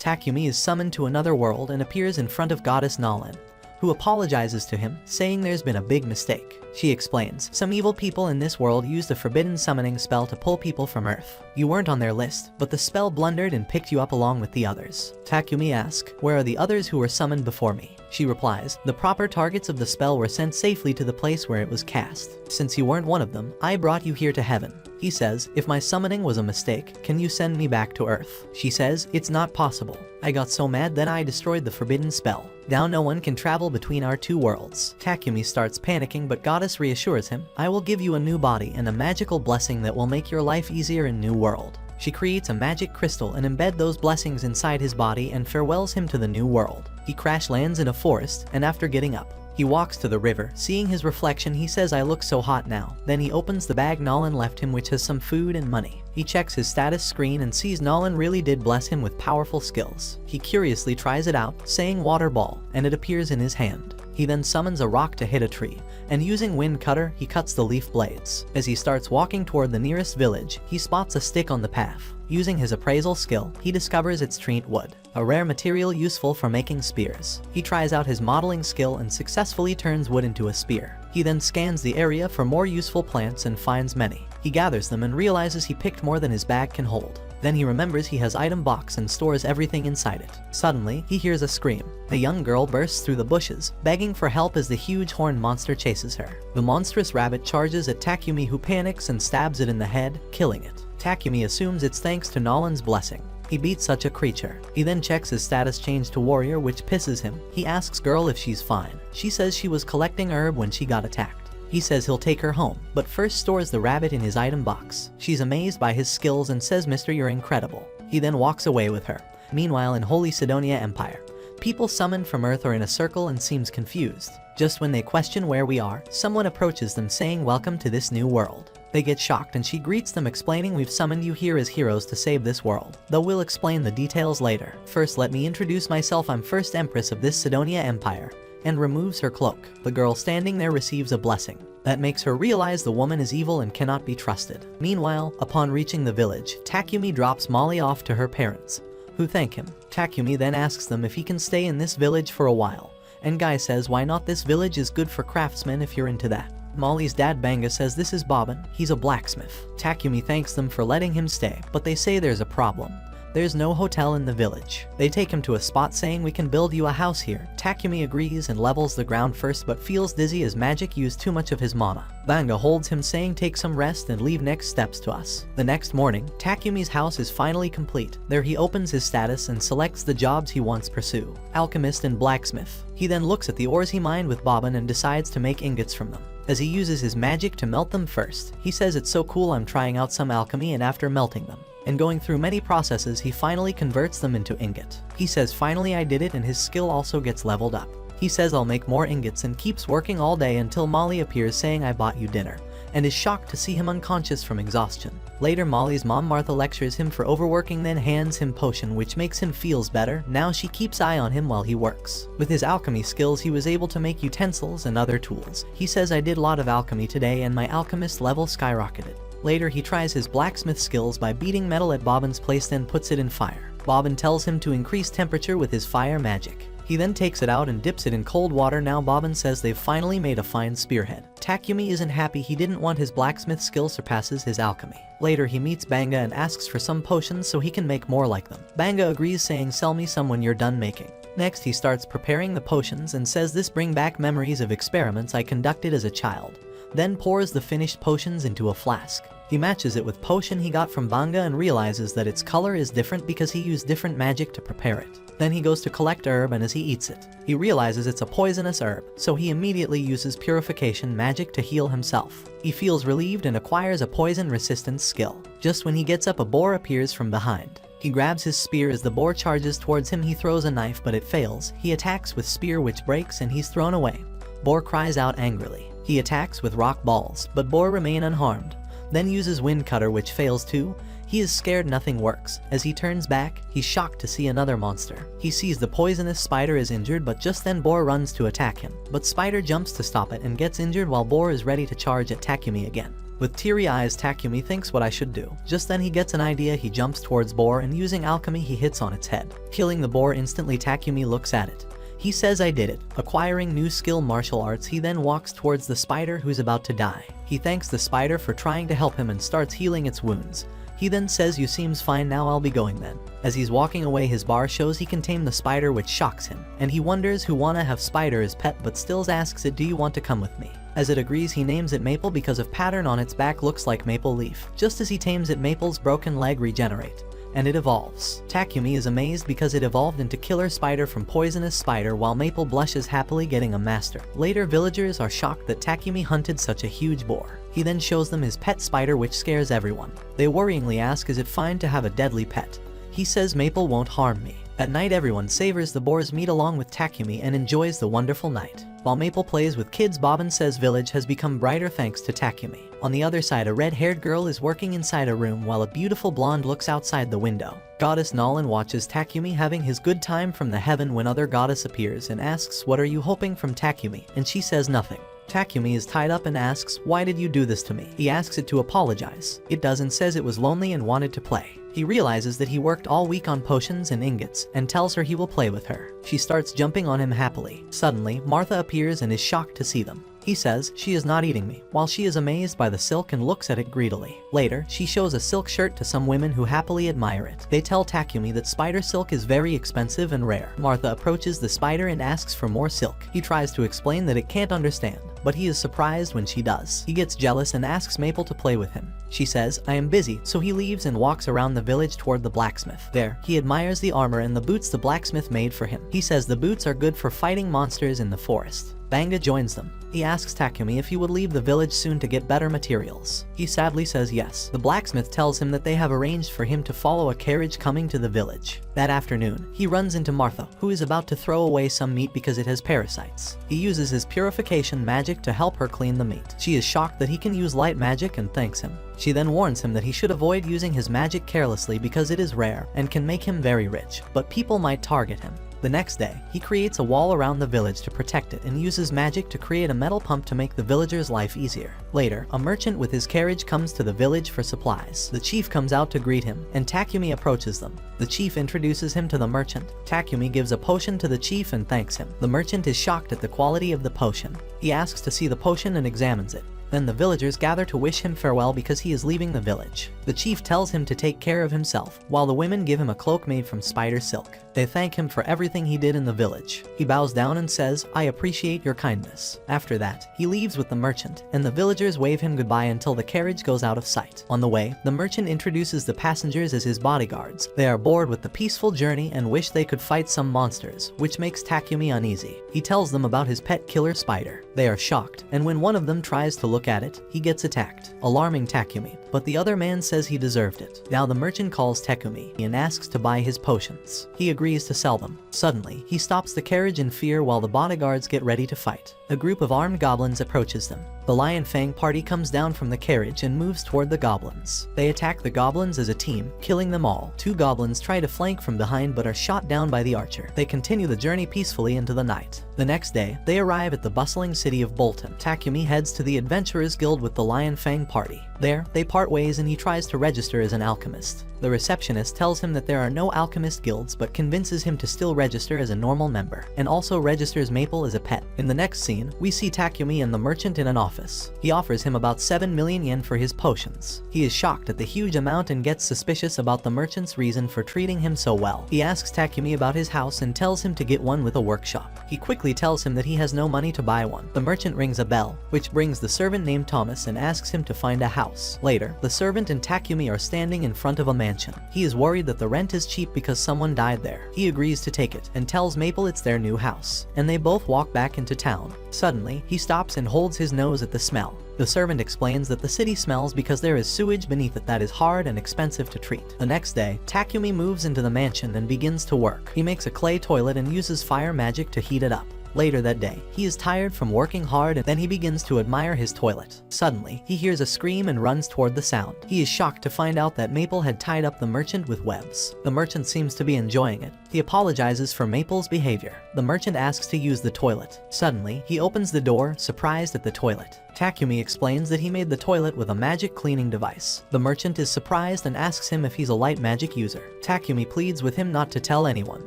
Takumi is summoned to another world and appears in front of goddess Nalin, who apologizes to him, saying there's been a big mistake. She explains, some evil people in this world used a forbidden summoning spell to pull people from Earth. You weren't on their list, but the spell blundered and picked you up along with the others. Takumi asks, where are the others who were summoned before me? She replies, the proper targets of the spell were sent safely to the place where it was cast. Since you weren't one of them, I brought you here to heaven. He says, if my summoning was a mistake, can you send me back to Earth? She says, it's not possible. I got so mad that I destroyed the forbidden spell. Now no one can travel between our two worlds. Takumi starts panicking, but Goddess reassures him, I will give you a new body and a magical blessing that will make your life easier in New World. She creates a magic crystal and embeds those blessings inside his body and farewells him to the new world. He crash lands in a forest, and after getting up, he walks to the river. Seeing his reflection, he says, I look so hot now. Then he opens the bag Nalin left him, which has some food and money. He checks his status screen and sees Nalin really did bless him with powerful skills. He curiously tries it out, saying water ball, and it appears in his hand. He then summons a rock to hit a tree, and using wind cutter, he cuts the leaf blades. As he starts walking toward the nearest village, he spots a stick on the path. Using his appraisal skill, he discovers it's treant wood, a rare material useful for making spears. He tries out his modeling skill and successfully turns wood into a spear. He then scans the area for more useful plants and finds many. He gathers them and realizes he picked more than his bag can hold. Then he remembers he has item box and stores everything inside it. Suddenly, he hears a scream. A young girl bursts through the bushes, begging for help as the huge horned monster chases her. The monstrous rabbit charges at Takumi, who panics and stabs it in the head, killing it. Takumi assumes it's thanks to Nalin's blessing. He beats such a creature. He then checks his status change to warrior, which pisses him. He asks girl if she's fine. She says she was collecting herb when she got attacked. He says he'll take her home, but first stores the rabbit in his item box. She's amazed by his skills and says, Mister, you're incredible. He then walks away with her. Meanwhile, in Holy Sidonia Empire, people summoned from Earth are in a circle and seems confused. Just when they question where we are, someone approaches them saying, welcome to this new world. They get shocked and she greets them, explaining, we've summoned you here as heroes to save this world, though we'll explain the details later. First, let me introduce myself. I'm first Empress of this Sidonia Empire, and removes her cloak. The girl standing there receives a blessing that makes her realize the woman is evil and cannot be trusted. Meanwhile, upon reaching the village, Takumi drops Molly off to her parents, who thank him. Takumi then asks them if he can stay in this village for a while, and Guy says, why not? This village is good for craftsmen if you're into that. Molly's dad Banga says this is Bobbin, he's a blacksmith. Takumi thanks them for letting him stay, but they say there's a problem. There's no hotel in the village. They take him to a spot saying, we can build you a house here. Takumi agrees and levels the ground first, but feels dizzy as magic used too much of his mana. Banga holds him, saying take some rest and leave next steps to us. The next morning, Takumi's house is finally complete. There he opens his status and selects the jobs he wants to pursue: alchemist and blacksmith. He then looks at the ores he mined with Bobbin and decides to make ingots from them. As he uses his magic to melt them first, he says it's so cool, I'm trying out some alchemy, and after melting them and going through many processes, he finally converts them into ingot. He says finally I did it, and his skill also gets leveled up. He says I'll make more ingots and keeps working all day until Molly appears saying I bought you dinner, and is shocked to see him unconscious from exhaustion. Later, Molly's mom Martha lectures him for overworking, then hands him potion which makes him feels better. Now she keeps eye on him while he works. With his alchemy skills, he was able to make utensils and other tools. He says I did a lot of alchemy today and my alchemist level skyrocketed. Later, he tries his blacksmith skills by beating metal at Bobbin's place, then puts it in fire. Bobbin tells him to increase temperature with his fire magic. He then takes it out and dips it in cold water. Now Bobbin says they've finally made a fine spearhead. Takumi isn't happy. He didn't want his blacksmith skill surpasses his alchemy. Later, he meets Banga and asks for some potions so he can make more like them. Banga agrees, saying sell me some when you're done making. Next, he starts preparing the potions and says this bring back memories of experiments I conducted as a child. Then pours the finished potions into a flask. He matches it with potion he got from Banga and realizes that its color is different because he used different magic to prepare it. Then he goes to collect herb, and as he eats it, he realizes it's a poisonous herb, so he immediately uses purification magic to heal himself. He feels relieved and acquires a poison resistance skill. Just when he gets up, a boar appears from behind. He grabs his spear. As the boar charges towards him, he throws a knife, but it fails. He attacks with spear, which breaks, and he's thrown away. Boar cries out angrily. He attacks with rock balls, but boar remain unharmed. Then uses wind cutter, which fails too. He is scared, nothing works. As he turns back, he's shocked to see another monster. He sees the poisonous spider is injured, but just then boar runs to attack him. But spider jumps to stop it and gets injured while boar is ready to charge at Takumi again. With teary eyes, Takumi thinks what I should do. Just then he gets an idea. He jumps towards boar and using alchemy he hits on its head. Killing the boar instantly. Takumi looks at it. He says, I did it. Acquiring new skill martial arts, he then walks towards the spider who's about to die. He thanks the spider for trying to help him and starts healing its wounds. He then says, you seems fine now, I'll be going then. As he's walking away, his bar shows he can tame the spider, which shocks him. And he wonders who wanna have spider as pet, but still asks it, do you want to come with me? As it agrees, he names it Maple because of pattern on its back looks like maple leaf. Just as he tames it, Maple's broken leg regenerate. And it evolves. Takumi is amazed because it evolved into killer spider from poisonous spider, while Maple blushes happily getting a master. Later, villagers are shocked that Takumi hunted such a huge boar. He then shows them his pet spider, which scares everyone. They worryingly ask, is it fine to have a deadly pet? He says, Maple won't harm me. At night, everyone savors the boar's meat along with Takumi and enjoys the wonderful night. While Maple plays with kids, Bobbin says village has become brighter thanks to Takumi. On the other side, a red-haired girl is working inside a room while a beautiful blonde looks outside the window. Goddess Nolan watches Takumi having his good time from the heaven when other goddess appears and asks, what are you hoping from Takumi? And she says nothing. Takumi is tied up and asks, why did you do this to me? He asks it to apologize. It does and says it was lonely and wanted to play. He realizes that he worked all week on potions and ingots and tells her he will play with her. She starts jumping on him happily. Suddenly, Martha appears and is shocked to see them. He says, she is not eating me, while she is amazed by the silk and looks at it greedily. Later, she shows a silk shirt to some women who happily admire it. They tell Takumi that spider silk is very expensive and rare. Martha approaches the spider and asks for more silk. He tries to explain that it can't understand, but he is surprised when she does. He gets jealous and asks Maple to play with him. She says, I am busy, so he leaves and walks around the village toward the blacksmith. There, he admires the armor and the boots the blacksmith made for him. He says the boots are good for fighting monsters in the forest. Banga joins them. He asks Takumi if he would leave the village soon to get better materials. He sadly says yes. The blacksmith tells him that they have arranged for him to follow a carriage coming to the village. That afternoon, he runs into Martha, who is about to throw away some meat because it has parasites. He uses his purification magic to help her clean the meat. She is shocked that he can use light magic and thanks him. She then warns him that he should avoid using his magic carelessly because it is rare and can make him very rich, but people might target him. The next day, he creates a wall around the village to protect it and uses magic to create a metal pump to make the villagers' life easier. Later, a merchant with his carriage comes to the village for supplies. The chief comes out to greet him, and Takumi approaches them. The chief introduces him to the merchant. Takumi gives a potion to the chief and thanks him. The merchant is shocked at the quality of the potion. He asks to see the potion and examines it. Then the villagers gather to wish him farewell because he is leaving the village. The chief tells him to take care of himself, while the women give him a cloak made from spider silk. They thank him for everything he did in the village. He bows down and says, I appreciate your kindness. After that, he leaves with the merchant, and the villagers wave him goodbye until the carriage goes out of sight. On the way, the merchant introduces the passengers as his bodyguards. They are bored with the peaceful journey and wish they could fight some monsters, which makes Takumi uneasy. He tells them about his pet killer spider. They are shocked, and when one of them tries to look at it, he gets attacked, alarming Takumi, but the other man says he deserved it. Now the merchant calls Takumi and asks to buy his potions. He agrees to sell them. Suddenly, he stops the carriage in fear while the bodyguards get ready to fight. A group of armed goblins approaches them. The Lion Fang party comes down from the carriage and moves toward the goblins. They attack the goblins as a team, killing them all. Two goblins try to flank from behind but are shot down by the archer. They continue the journey peacefully into the night. The next day, they arrive at the bustling city of Bolton. Takumi heads to the Adventurers Guild with the Lion Fang party. There, they part ways and he tries to register as an alchemist. The receptionist tells him that there are no alchemist guilds but convinces him to still register as a normal member, and also registers Maple as a pet. In the next scene, we see Takumi and the merchant in an office. He offers him about 7 million yen for his potions. He is shocked at the huge amount and gets suspicious about the merchant's reason for treating him so well. He asks Takumi about his house and tells him to get one with a workshop. He quickly tells him that he has no money to buy one. The merchant rings a bell, which brings the servant named Thomas and asks him to find a house. Later, the servant and Takumi are standing in front of a mansion. He is worried that the rent is cheap because someone died there. He agrees to take it and tells Maple it's their new house, and they both walk back into town. Suddenly, he stops and holds his nose at the smell. The servant explains that the city smells because there is sewage beneath it that is hard and expensive to treat. The next day, Takumi moves into the mansion and begins to work. He makes a clay toilet and uses fire magic to heat it up. Later that day, he is tired from working hard and then he begins to admire his toilet. Suddenly, he hears a scream and runs toward the sound. He is shocked to find out that Maple had tied up the merchant with webs. The merchant seems to be enjoying it. He apologizes for Maple's behavior. The merchant asks to use the toilet. Suddenly, he opens the door, surprised at the toilet. Takumi explains that he made the toilet with a magic cleaning device. The merchant is surprised and asks him if he's a light magic user. Takumi pleads with him not to tell anyone.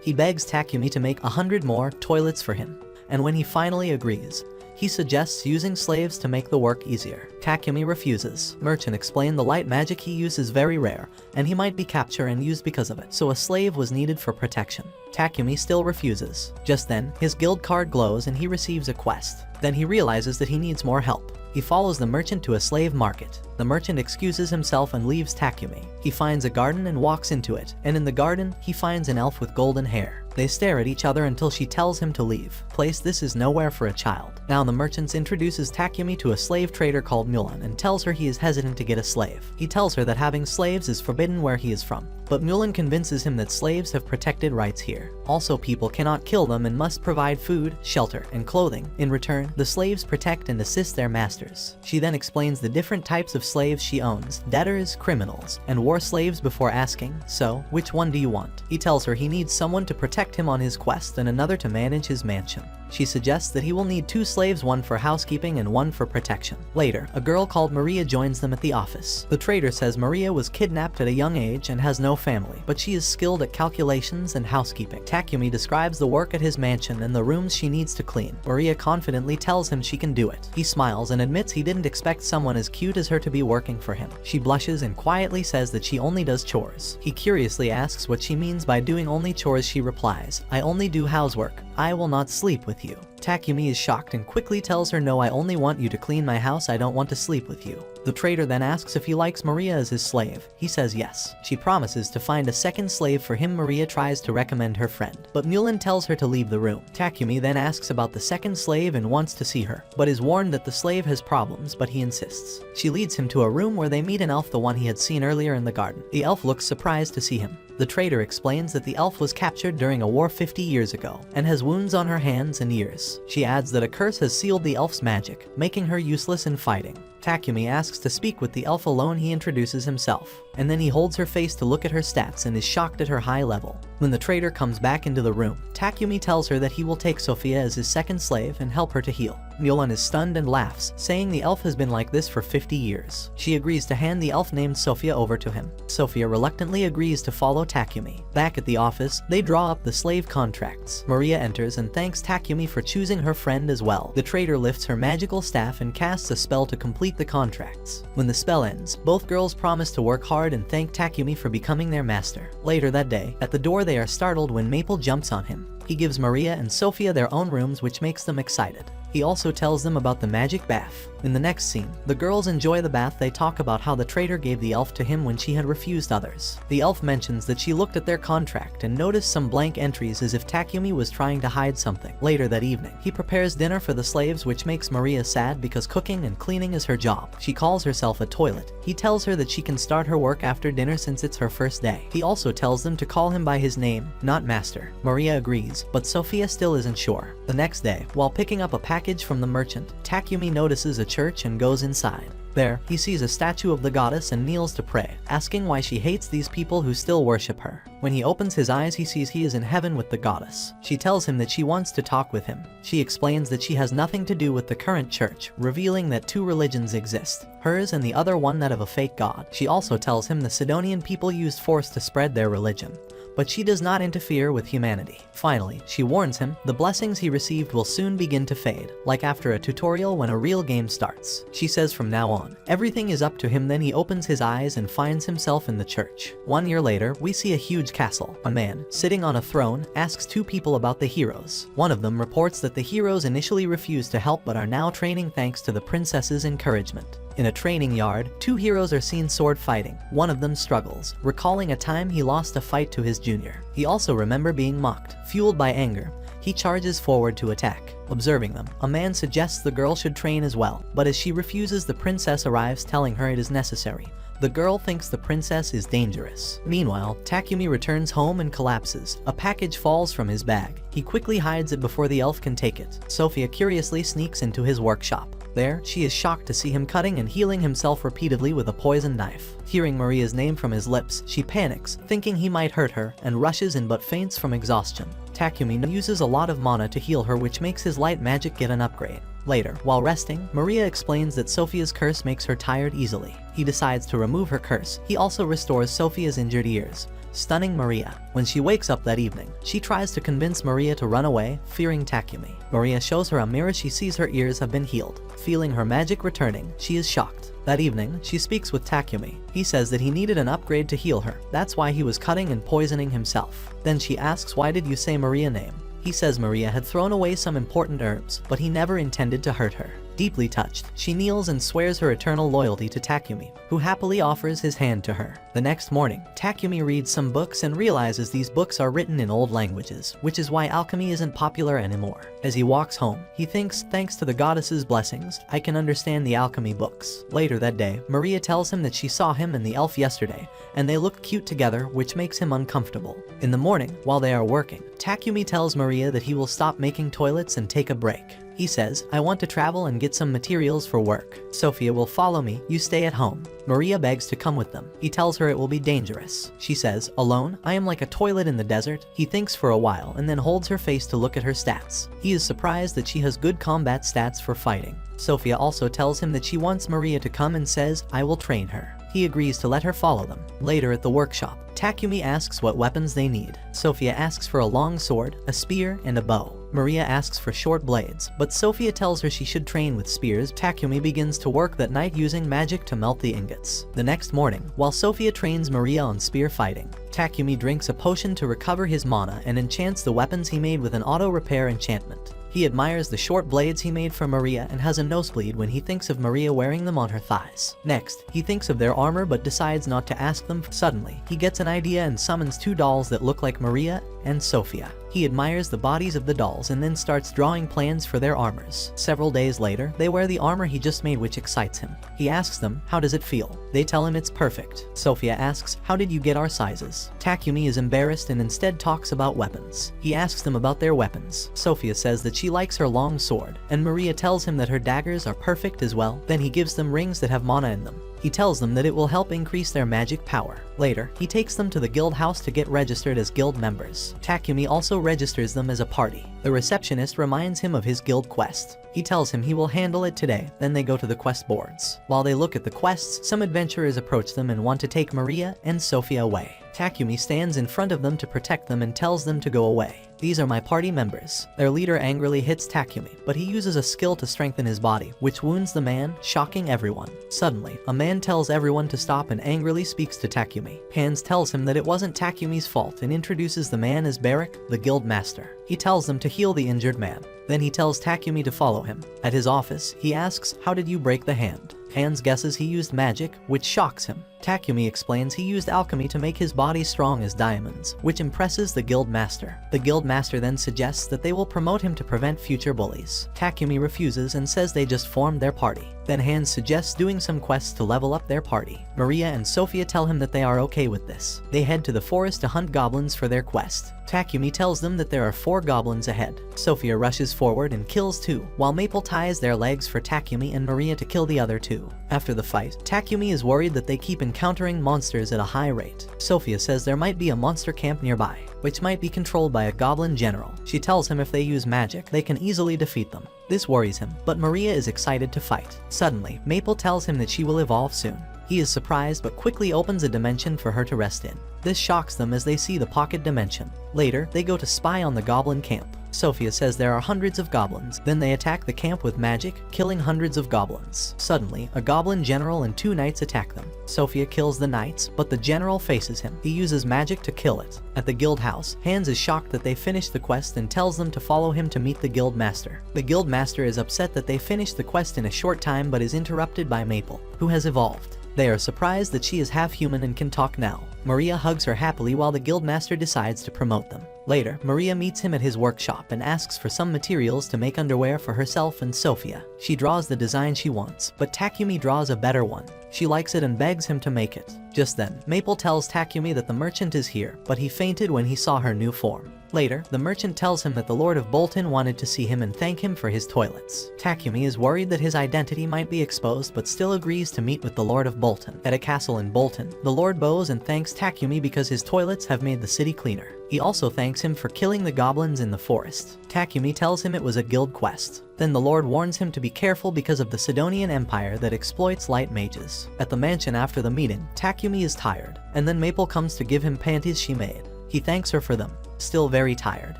He begs Takumi to make 100 more toilets for him. And when he finally agrees, he suggests using slaves to make the work easier. Takumi refuses. Merchant explained the light magic he uses is very rare, and he might be captured and used because of it, so a slave was needed for protection. Takumi still refuses. Just then, his guild card glows and he receives a quest. Then he realizes that he needs more help. He follows the merchant to a slave market. The merchant excuses himself and leaves Takumi. He finds a garden and walks into it, and in the garden, he finds an elf with golden hair. They stare at each other until she tells him to leave. This is nowhere for a child. Now the merchant introduces Takumi to a slave trader called Mulan and tells her he is hesitant to get a slave. He tells her that having slaves is forbidden where he is from. But Mulan convinces him that slaves have protected rights here. Also, people cannot kill them and must provide food, shelter, and clothing. In return, the slaves protect and assist their masters. She then explains the different types of slaves she owns: debtors, criminals, and war slaves before asking, "So, which one do you want?" He tells her he needs someone to protect him on his quest and another to manage his mansion. She suggests that he will need 2 slaves, one for housekeeping and one for protection. Later, a girl called Maria joins them at the office. The trader says Maria was kidnapped at a young age and has no family, but she is skilled at calculations and housekeeping. Takumi describes the work at his mansion and the rooms she needs to clean. Maria confidently tells him she can do it. He smiles and admits he didn't expect someone as cute as her to be working for him. She blushes and quietly says that she only does chores. He curiously asks what she means by doing only chores. She replies, "I only do housework. I will not sleep with you." Takumi is shocked and quickly tells her, "No, I only want you to clean my house. I don't want to sleep with you." The trader then asks if he likes Maria as his slave. He says yes. She promises to find a second slave for him. Maria tries to recommend her friend, but Mulan tells her to leave the room. Takumi then asks about the second slave and wants to see her, but is warned that the slave has problems, but he insists. She leads him to a room where they meet an elf, the one he had seen earlier in the garden. The elf looks surprised to see him. The trader explains that the elf was captured during a war 50 years ago and has wounds on her hands and ears. She adds that a curse has sealed the elf's magic, making her useless in fighting. Takumi asks to speak with the elf alone. He introduces himself, and then he holds her face to look at her stats and is shocked at her high level. When the trader comes back into the room, Takumi tells her that he will take Sophia as his second slave and help her to heal. Mulan is stunned and laughs, saying the elf has been like this for 50 years. She agrees to hand the elf named Sophia over to him. Sophia reluctantly agrees to follow Takumi. Back at the office, they draw up the slave contracts. Maria enters and thanks Takumi for choosing her friend as well. The trader lifts her magical staff and casts a spell to complete the contracts. When the spell ends, both girls promise to work hard and thank Takumi for becoming their master. Later that day, at the door they are startled when Maple jumps on him. He gives Maria and Sophia their own rooms, which makes them excited. He also tells them about the magic bath. In the next scene, the girls enjoy the bath. They talk about how the trader gave the elf to him when she had refused others. The elf mentions that she looked at their contract and noticed some blank entries as if Takumi was trying to hide something. Later that evening, he prepares dinner for the slaves, which makes Maria sad because cooking and cleaning is her job. She calls herself a toilet. He tells her that she can start her work after dinner since it's her first day. He also tells them to call him by his name, not master. Maria agrees, but Sophia still isn't sure. The next day, while picking up a package from the merchant, Takumi notices a church and goes inside. There, he sees a statue of the goddess and kneels to pray, asking why she hates these people who still worship her. When he opens his eyes, he sees he is in heaven with the goddess. She tells him that she wants to talk with him. She explains that she has nothing to do with the current church, revealing that 2 religions exist, hers and the other one that of a fake god. She also tells him the Sidonian people used force to spread their religion, but she does not interfere with humanity. Finally, she warns him the blessings he received will soon begin to fade, like after a tutorial when a real game starts. She says from now on, everything is up to him. Then he opens his eyes and finds himself in the church. 1 year later, we see a huge castle. A man, sitting on a throne, asks 2 people about the heroes. One of them reports that the heroes initially refused to help but are now training thanks to the princess's encouragement. In a training yard, 2 heroes are seen sword fighting. One of them struggles, recalling a time he lost a fight to his junior. He also remembers being mocked. Fueled by anger, he charges forward to attack. Observing them, a man suggests the girl should train as well, but as she refuses, the princess arrives telling her it is necessary. The girl thinks the princess is dangerous. Meanwhile, Takumi returns home and collapses. A package falls from his bag. He quickly hides it before the elf can take it. Sophia curiously sneaks into his workshop. There, she is shocked to see him cutting and healing himself repeatedly with a poisoned knife. Hearing Maria's name from his lips, she panics, thinking he might hurt her, and rushes in but faints from exhaustion. Takumi uses a lot of mana to heal her, which makes his light magic get an upgrade. Later, while resting, Maria explains that Sophia's curse makes her tired easily. He decides to remove her curse. He also restores Sophia's injured ears, stunning Maria. When she wakes up that evening, she tries to convince Maria to run away, fearing Takumi. Maria shows her a mirror. She sees her ears have been healed. Feeling her magic returning, she is shocked. That evening, she speaks with Takumi. He says that he needed an upgrade to heal her. That's why he was cutting and poisoning himself. Then she asks, why did you say Maria's name? He says Maria had thrown away some important herbs, but he never intended to hurt her. Deeply touched, she kneels and swears her eternal loyalty to Takumi, who happily offers his hand to her. The next morning, Takumi reads some books and realizes these books are written in old languages, which is why alchemy isn't popular anymore. As he walks home, he thinks, thanks to the goddess's blessings, I can understand the alchemy books. Later that day, Maria tells him that she saw him and the elf yesterday, and they looked cute together, which makes him uncomfortable. In the morning, while they are working, Takumi tells Maria that he will stop making toilets and take a break. He says, I want to travel and get some materials for work. Sophia will follow me, you stay at home. Maria begs to come with them. He tells her it will be dangerous. She says, alone? I am like a toilet in the desert. He thinks for a while and then holds her face to look at her stats. He is surprised that she has good combat stats for fighting. Sophia also tells him that she wants Maria to come and says, I will train her. He agrees to let her follow them. Later at the workshop, Takumi asks what weapons they need. Sophia asks for a long sword, a spear, and a bow. Maria asks for short blades, but Sophia tells her she should train with spears. Takumi begins to work that night using magic to melt the ingots. The next morning, while Sophia trains Maria on spear fighting, Takumi drinks a potion to recover his mana and enchants the weapons he made with an auto-repair enchantment. He admires the short blades he made for Maria and has a nosebleed when he thinks of Maria wearing them on her thighs. Next, he thinks of their armor but decides not to ask them. Suddenly, he gets an idea and summons two dolls that look like Maria and Sophia. He admires the bodies of the dolls and then starts drawing plans for their armors. Several days later, they wear the armor he just made, which excites him. He asks them, how does it feel? They tell him it's perfect. Sophia asks, how did you get our sizes? Takumi is embarrassed and instead talks about weapons. He asks them about their weapons. Sophia says that she likes her long sword, and Maria tells him that her daggers are perfect as well. Then he gives them rings that have mana in them. He tells them that it will help increase their magic power. Later, he takes them to the guild house to get registered as guild members. Takumi also registers them as a party. The receptionist reminds him of his guild quest. He tells him he will handle it today, then they go to the quest boards. While they look at the quests, some adventurers approach them and want to take Maria and Sophia away. Takumi stands in front of them to protect them and tells them to go away. These are my party members. Their leader angrily hits Takumi, but he uses a skill to strengthen his body, which wounds the man, shocking everyone. Suddenly, a man tells everyone to stop and angrily speaks to Takumi. Hans tells him that it wasn't Takumi's fault and introduces the man as Barak, the guild master. He tells them to heal the injured man. Then he tells Takumi to follow him. At his office, he asks, how did you break the hand? Hans guesses he used magic, which shocks him. Takumi explains he used alchemy to make his body strong as diamonds, which impresses the guild master. The guild master then suggests that they will promote him to prevent future bullies. Takumi refuses and says they just formed their party. Then Hans suggests doing some quests to level up their party. Maria and Sophia tell him that they are okay with this. They head to the forest to hunt goblins for their quest. Takumi tells them that there are 4 goblins ahead. Sophia rushes forward and kills 2, while Maple ties their legs for Takumi and Maria to kill the other 2. After the fight, Takumi is worried that they keep encountering monsters at a high rate. Sophia says there might be a monster camp nearby, which might be controlled by a goblin general. She tells him if they use magic, they can easily defeat them. This worries him, but Maria is excited to fight. Suddenly, Maple tells him that she will evolve soon. He is surprised but quickly opens a dimension for her to rest in. This shocks them as they see the pocket dimension. Later, they go to spy on the goblin camp. Sophia says there are hundreds of goblins. Then they attack the camp with magic, killing hundreds of goblins. Suddenly, a goblin general and 2 knights attack them. Sophia kills the knights, but the general faces him. He uses magic to kill it. At the guild house, Hans is shocked that they finished the quest and tells them to follow him to meet the guild master. The guild master is upset that they finished the quest in a short time but is interrupted by Maple, who has evolved. They are surprised that she is half human and can talk now. Maria hugs her happily while the guildmaster decides to promote them. Later, Maria meets him at his workshop and asks for some materials to make underwear for herself and Sophia. She draws the design she wants, but Takumi draws a better one. She likes it and begs him to make it. Just then, Maple tells Takumi that the merchant is here, but he fainted when he saw her new form. Later, the merchant tells him that the Lord of Bolton wanted to see him and thank him for his toilets. Takumi is worried that his identity might be exposed but still agrees to meet with the Lord of Bolton. At a castle in Bolton, the Lord bows and thanks Takumi because his toilets have made the city cleaner. He also thanks him for killing the goblins in the forest. Takumi tells him it was a guild quest. Then the Lord warns him to be careful because of the Sidonian Empire that exploits light mages. At the mansion after the meeting, Takumi is tired, and then Maple comes to give him panties she made. He thanks her for them. Still very tired,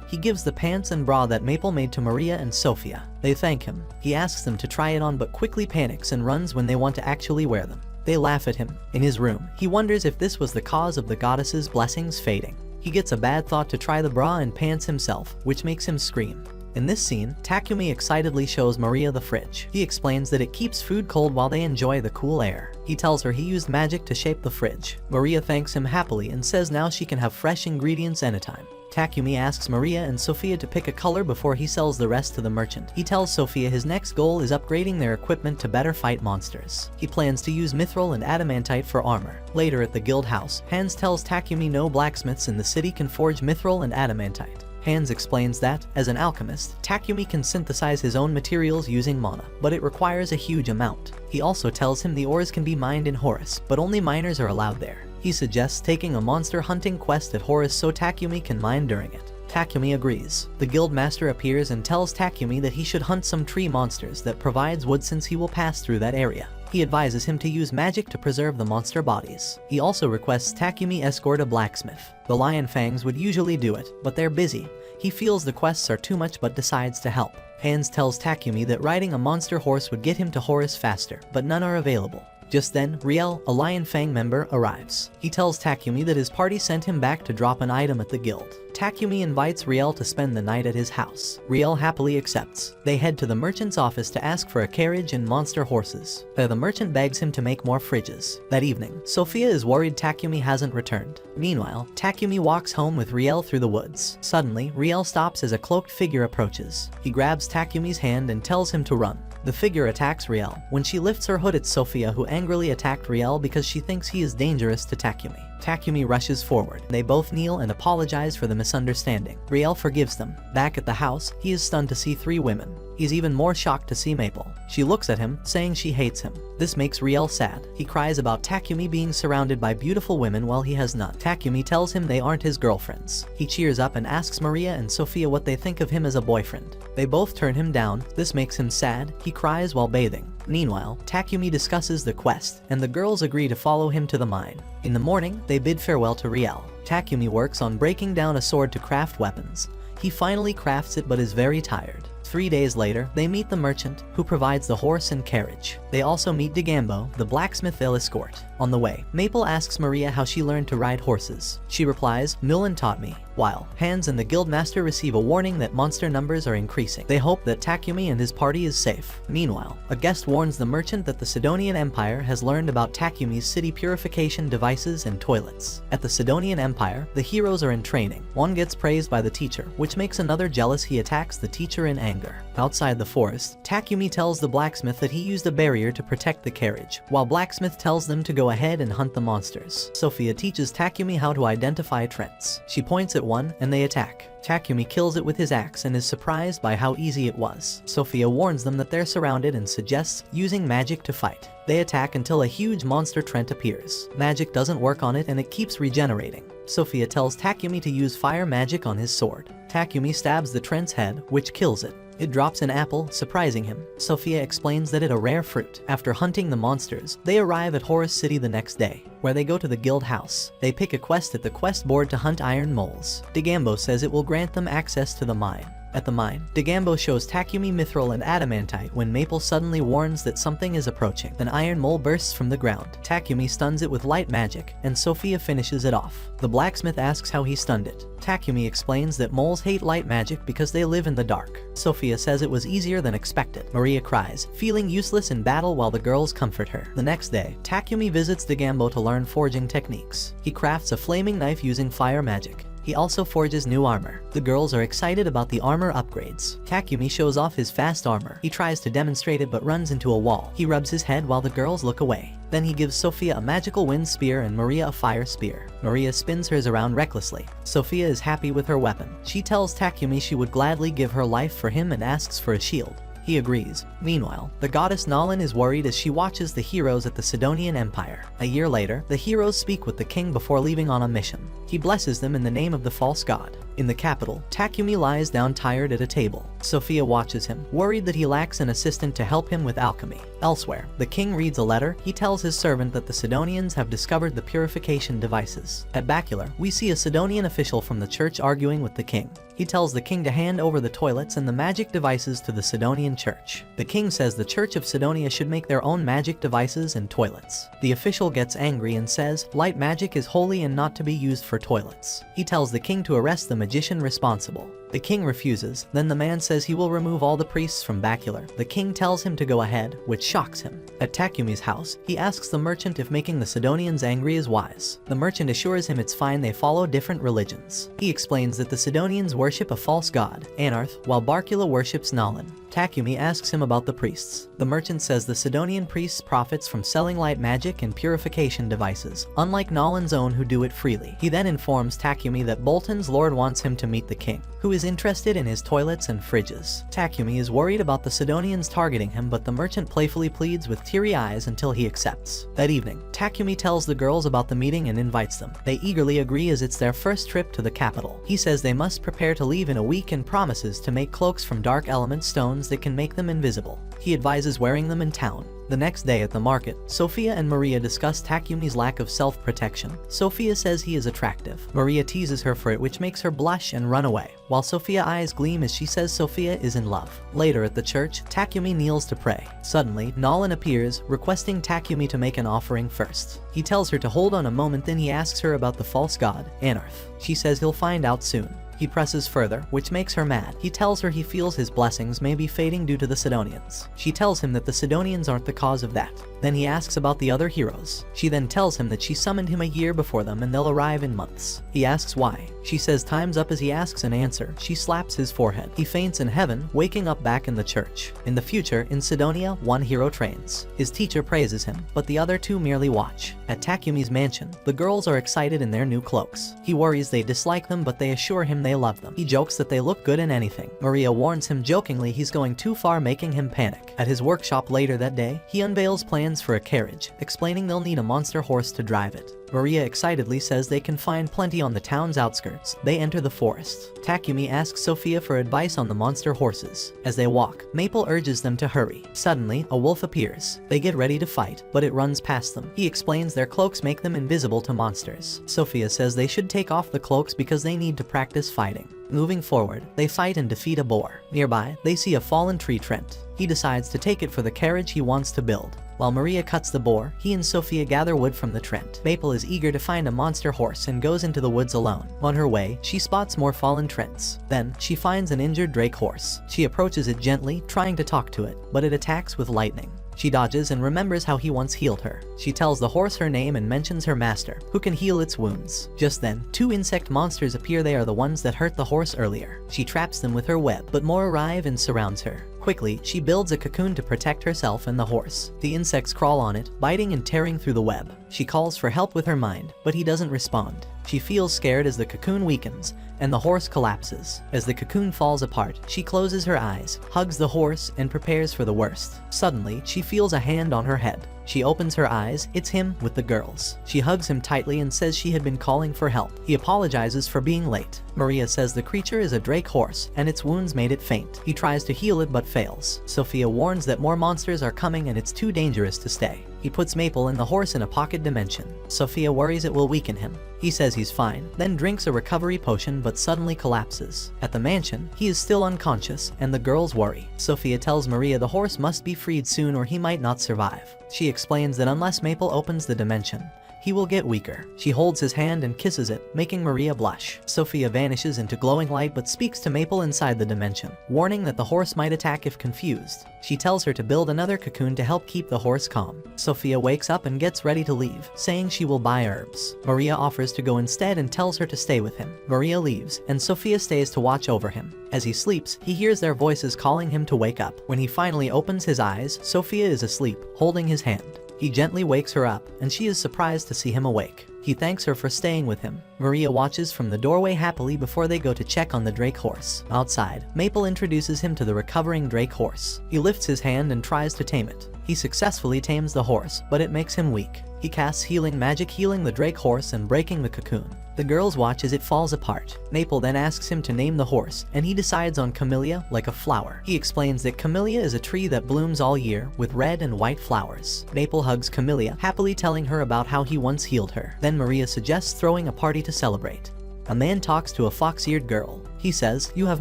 he gives the pants and bra that Maple made to Maria and Sophia. They thank him. He asks them to try it on but quickly panics and runs when they want to actually wear them. They laugh at him. In his room, he wonders if this was the cause of the goddess's blessings fading. He gets a bad thought to try the bra and pants himself, which makes him scream. In this scene, Takumi excitedly shows Maria the fridge. He explains that it keeps food cold while they enjoy the cool air. He tells her he used magic to shape the fridge. Maria thanks him happily and says now she can have fresh ingredients anytime. Takumi asks Maria and Sophia to pick a color before he sells the rest to the merchant. He tells Sophia his next goal is upgrading their equipment to better fight monsters. He plans to use mithril and adamantite for armor. Later at the guild house, Hans tells Takumi no blacksmiths in the city can forge mithril and adamantite. Hans explains that, as an alchemist, Takumi can synthesize his own materials using mana, but it requires a huge amount. He also tells him the ores can be mined in Horus, but only miners are allowed there. He suggests taking a monster hunting quest at Horus so Takumi can mine during it. Takumi agrees. The guildmaster appears and tells Takumi that he should hunt some tree monsters that provides wood since he will pass through that area. He advises him to use magic to preserve the monster bodies. He also requests Takumi escort a blacksmith. The Lion Fangs would usually do it, but they're busy. He feels the quests are too much but decides to help. Hans tells Takumi that riding a monster horse would get him to Horus faster, but none are available. Just then, Riel, a Lion Fang member, arrives. He tells Takumi that his party sent him back to drop an item at the guild. Takumi invites Riel to spend the night at his house. Riel happily accepts. They head to the merchant's office to ask for a carriage and monster horses. There the merchant begs him to make more fridges. That evening, Sophia is worried Takumi hasn't returned. Meanwhile, Takumi walks home with Riel through the woods. Suddenly, Riel stops as a cloaked figure approaches. He grabs Takumi's hand and tells him to run. The figure attacks Riel. When she lifts her hood, it's Sophia who angrily attacked Riel because she thinks he is dangerous to Takumi. Takumi rushes forward. They both kneel and apologize for the misunderstanding. Riel forgives them. Back at the house, he is stunned to see 3 women. He's even more shocked to see Maple. She looks at him, saying she hates him. This makes Riel sad. He cries about Takumi being surrounded by beautiful women while he has none. Takumi tells him they aren't his girlfriends. He cheers up and asks Maria and Sophia what they think of him as a boyfriend. They both turn him down. This makes him sad. He cries while bathing. Meanwhile, Takumi discusses the quest, and the girls agree to follow him to the mine. In the morning, they bid farewell to Riel. Takumi works on breaking down a sword to craft weapons. He finally crafts it but is very tired. 3 days later, they meet the merchant, who provides the horse and carriage. They also meet Digambo, the blacksmith they'll escort. On the way, Maple asks Maria how she learned to ride horses. She replies, "Millen taught me." While Hans and the guildmaster receive a warning that monster numbers are increasing. They hope that Takumi and his party is safe. Meanwhile, a guest warns the merchant that the Sidonian Empire has learned about Takumi's city purification devices and toilets. At the Sidonian Empire, the heroes are in training. One gets praised by the teacher, which makes another jealous. He attacks the teacher in anger. Outside the forest, Takumi tells the blacksmith that he used a barrier to protect the carriage, while blacksmith tells them to go ahead and hunt the monsters. Sophia teaches Takumi how to identify trends. She points at one, and they attack. Takumi kills it with his axe and is surprised by how easy it was. Sophia warns them that they're surrounded and suggests using magic to fight. They attack until a huge monster Trent appears. Magic doesn't work on it and it keeps regenerating. Sophia tells Takumi to use fire magic on his sword. Takumi stabs the Trent's head, which kills it. It drops an apple, surprising him. Sophia explains that it's a rare fruit. After hunting the monsters, they arrive at Horus City the next day, where they go to the guild house. They pick a quest at the quest board to hunt iron moles. Digambo says it will grant them access to the mine. At the mine, Digambo shows Takumi mithril and adamantite when Maple suddenly warns that something is approaching. An iron mole bursts from the ground. Takumi stuns it with light magic, and Sophia finishes it off. The blacksmith asks how he stunned it. Takumi explains that moles hate light magic because they live in the dark. Sophia Sophia says it was easier than expected. Maria cries, feeling useless in battle while the girls comfort her. The next day, Takumi visits Digambo to learn forging techniques. He crafts a flaming knife using fire magic. He also forges new armor. The girls are excited about the armor upgrades. Takumi shows off his fast armor. He tries to demonstrate it but runs into a wall. He rubs his head while the girls look away. Then he gives Sophia a magical wind spear and Maria a fire spear. Maria spins hers around recklessly. Sophia is happy with her weapon. She tells Takumi she would gladly give her life for him and asks for a shield. He agrees. Meanwhile, the goddess Nalin is worried as she watches the heroes at the Sidonian Empire. A year later, the heroes speak with the king before leaving on a mission. He blesses them in the name of the false god. In the capital, Takumi lies down tired at a table. Sophia watches him, worried that he lacks an assistant to help him with alchemy. Elsewhere, the king reads a letter. He tells his servant that the Sidonians have discovered the purification devices. At Bacular, we see a Sidonian official from the church arguing with the king. He tells the king to hand over the toilets and the magic devices to the Sidonian church. The king says the Church of Sidonia should make their own magic devices and toilets. The official gets angry and says, light magic is holy and not to be used for toilets. He tells the king to arrest the magician responsible. The king refuses. Then the man says he will remove all the priests from Bacular. The king tells him to go ahead, which shocks him. At Takumi's house, he asks the merchant if making the Sidonians angry is wise. The merchant assures him it's fine, they follow different religions. He explains that the Sidonians worship a false god, Anarth, while Bacula worships Nalin. Takumi asks him about the priests. The merchant says the Sidonian priests profits from selling light magic and purification devices, unlike Nalin's own who do it freely. He then informs Takumi that Bolton's lord wants him to meet the king, who is interested in his toilets and fridges. Takumi is worried about the Sidonians targeting him, but the merchant playfully pleads with teary eyes until he accepts. That evening, Takumi tells the girls about the meeting and invites them. They eagerly agree as it's their first trip to the capital. He says they must prepare to leave in a week and promises to make cloaks from dark element stones that can make them invisible. He advises wearing them in town. The next day at the market, Sophia and Maria discuss Takumi's lack of self-protection. Sophia says he is attractive. Maria teases her for it, which makes her blush and run away, while Sophia's eyes gleam as she says Sophia is in love. Later at the church, Takumi kneels to pray. Suddenly, Nalin appears, requesting Takumi to make an offering first. He tells her to hold on a moment, then he asks her about the false god, Anarth. She says he'll find out soon. He presses further, which makes her mad. He tells her he feels his blessings may be fading due to the Sidonians. She tells him that the Sidonians aren't the cause of that. Then he asks about the other heroes. She then tells him that she summoned him a year before them and they'll arrive in months. He asks why. She says time's up. As he asks an answer, she slaps his forehead. He faints in heaven, waking up back in the church. In the future, in Sidonia, one hero trains. His teacher praises him, but the other two merely watch. At Takumi's mansion, the girls are excited in their new cloaks. He worries they dislike them, but they assure him they love them. He jokes that they look good in anything. Maria warns him jokingly he's going too far, making him panic. At his workshop later that day, he unveils plans for a carriage, explaining they'll need a monster horse to drive it. Maria excitedly says they can find plenty on the town's outskirts. They enter the forest. Takumi asks Sophia for advice on the monster horses. As they walk, Maple urges them to hurry. Suddenly, a wolf appears. They get ready to fight, but it runs past them. He explains their cloaks make them invisible to monsters. Sophia says they should take off the cloaks because they need to practice fighting. Moving forward, they fight and defeat a boar. Nearby, they see a fallen tree trent. He decides to take it for the carriage he wants to build. While Maria cuts the boar, he and Sophia gather wood from the trent. Maple is eager to find a monster horse and goes into the woods alone. On her way, she spots more fallen trents. Then, she finds an injured drake horse. She approaches it gently, trying to talk to it, but it attacks with lightning. She dodges and remembers how he once healed her. She tells the horse her name and mentions her master, who can heal its wounds. Just then, two insect monsters appear. They are the ones that hurt the horse earlier. She traps them with her web, but more arrive and surrounds her. Quickly, she builds a cocoon to protect herself and the horse. The insects crawl on it, biting and tearing through the web. She calls for help with her mind, but he doesn't respond. She feels scared as the cocoon weakens, and the horse collapses. As the cocoon falls apart, she closes her eyes, hugs the horse, and prepares for the worst. Suddenly, she feels a hand on her head. She opens her eyes. It's him with the girls. She hugs him tightly and says she had been calling for help. He apologizes for being late. Maria says the creature is a drake horse and its wounds made it faint. He tries to heal it but fails. Sophia warns that more monsters are coming and it's too dangerous to stay. He puts Maple and the horse in a pocket dimension. Sophia worries it will weaken him. He says he's fine, then drinks a recovery potion but suddenly collapses. At the mansion, he is still unconscious and the girls worry. Sophia tells Maria the horse must be freed soon or he might not survive. She explains that unless Maple opens the dimension, he will get weaker. She holds his hand and kisses it, making Maria blush. Sophia vanishes into glowing light but speaks to Maple inside the dimension, warning that the horse might attack if confused. She tells her to build another cocoon to help keep the horse calm. Sophia wakes up and gets ready to leave, saying she will buy herbs. Maria offers to go instead and tells her to stay with him. Maria leaves, and Sophia stays to watch over him. As he sleeps, he hears their voices calling him to wake up. When he finally opens his eyes, Sophia is asleep, holding his hand. He gently wakes her up, and she is surprised to see him awake. He thanks her for staying with him. Maria watches from the doorway happily before they go to check on the Drake horse. Outside, Maple introduces him to the recovering Drake horse. He lifts his hand and tries to tame it. He successfully tames the horse, but it makes him weak. He casts healing magic, healing the Drake horse and breaking the cocoon. The girls watch as it falls apart. Maple then asks him to name the horse, and he decides on Camellia, like a flower. He explains that Camellia is a tree that blooms all year, with red and white flowers. Maple hugs Camellia, happily telling her about how he once healed her. Then Maria suggests throwing a party to celebrate. A man talks to a fox-eared girl. He says, "You have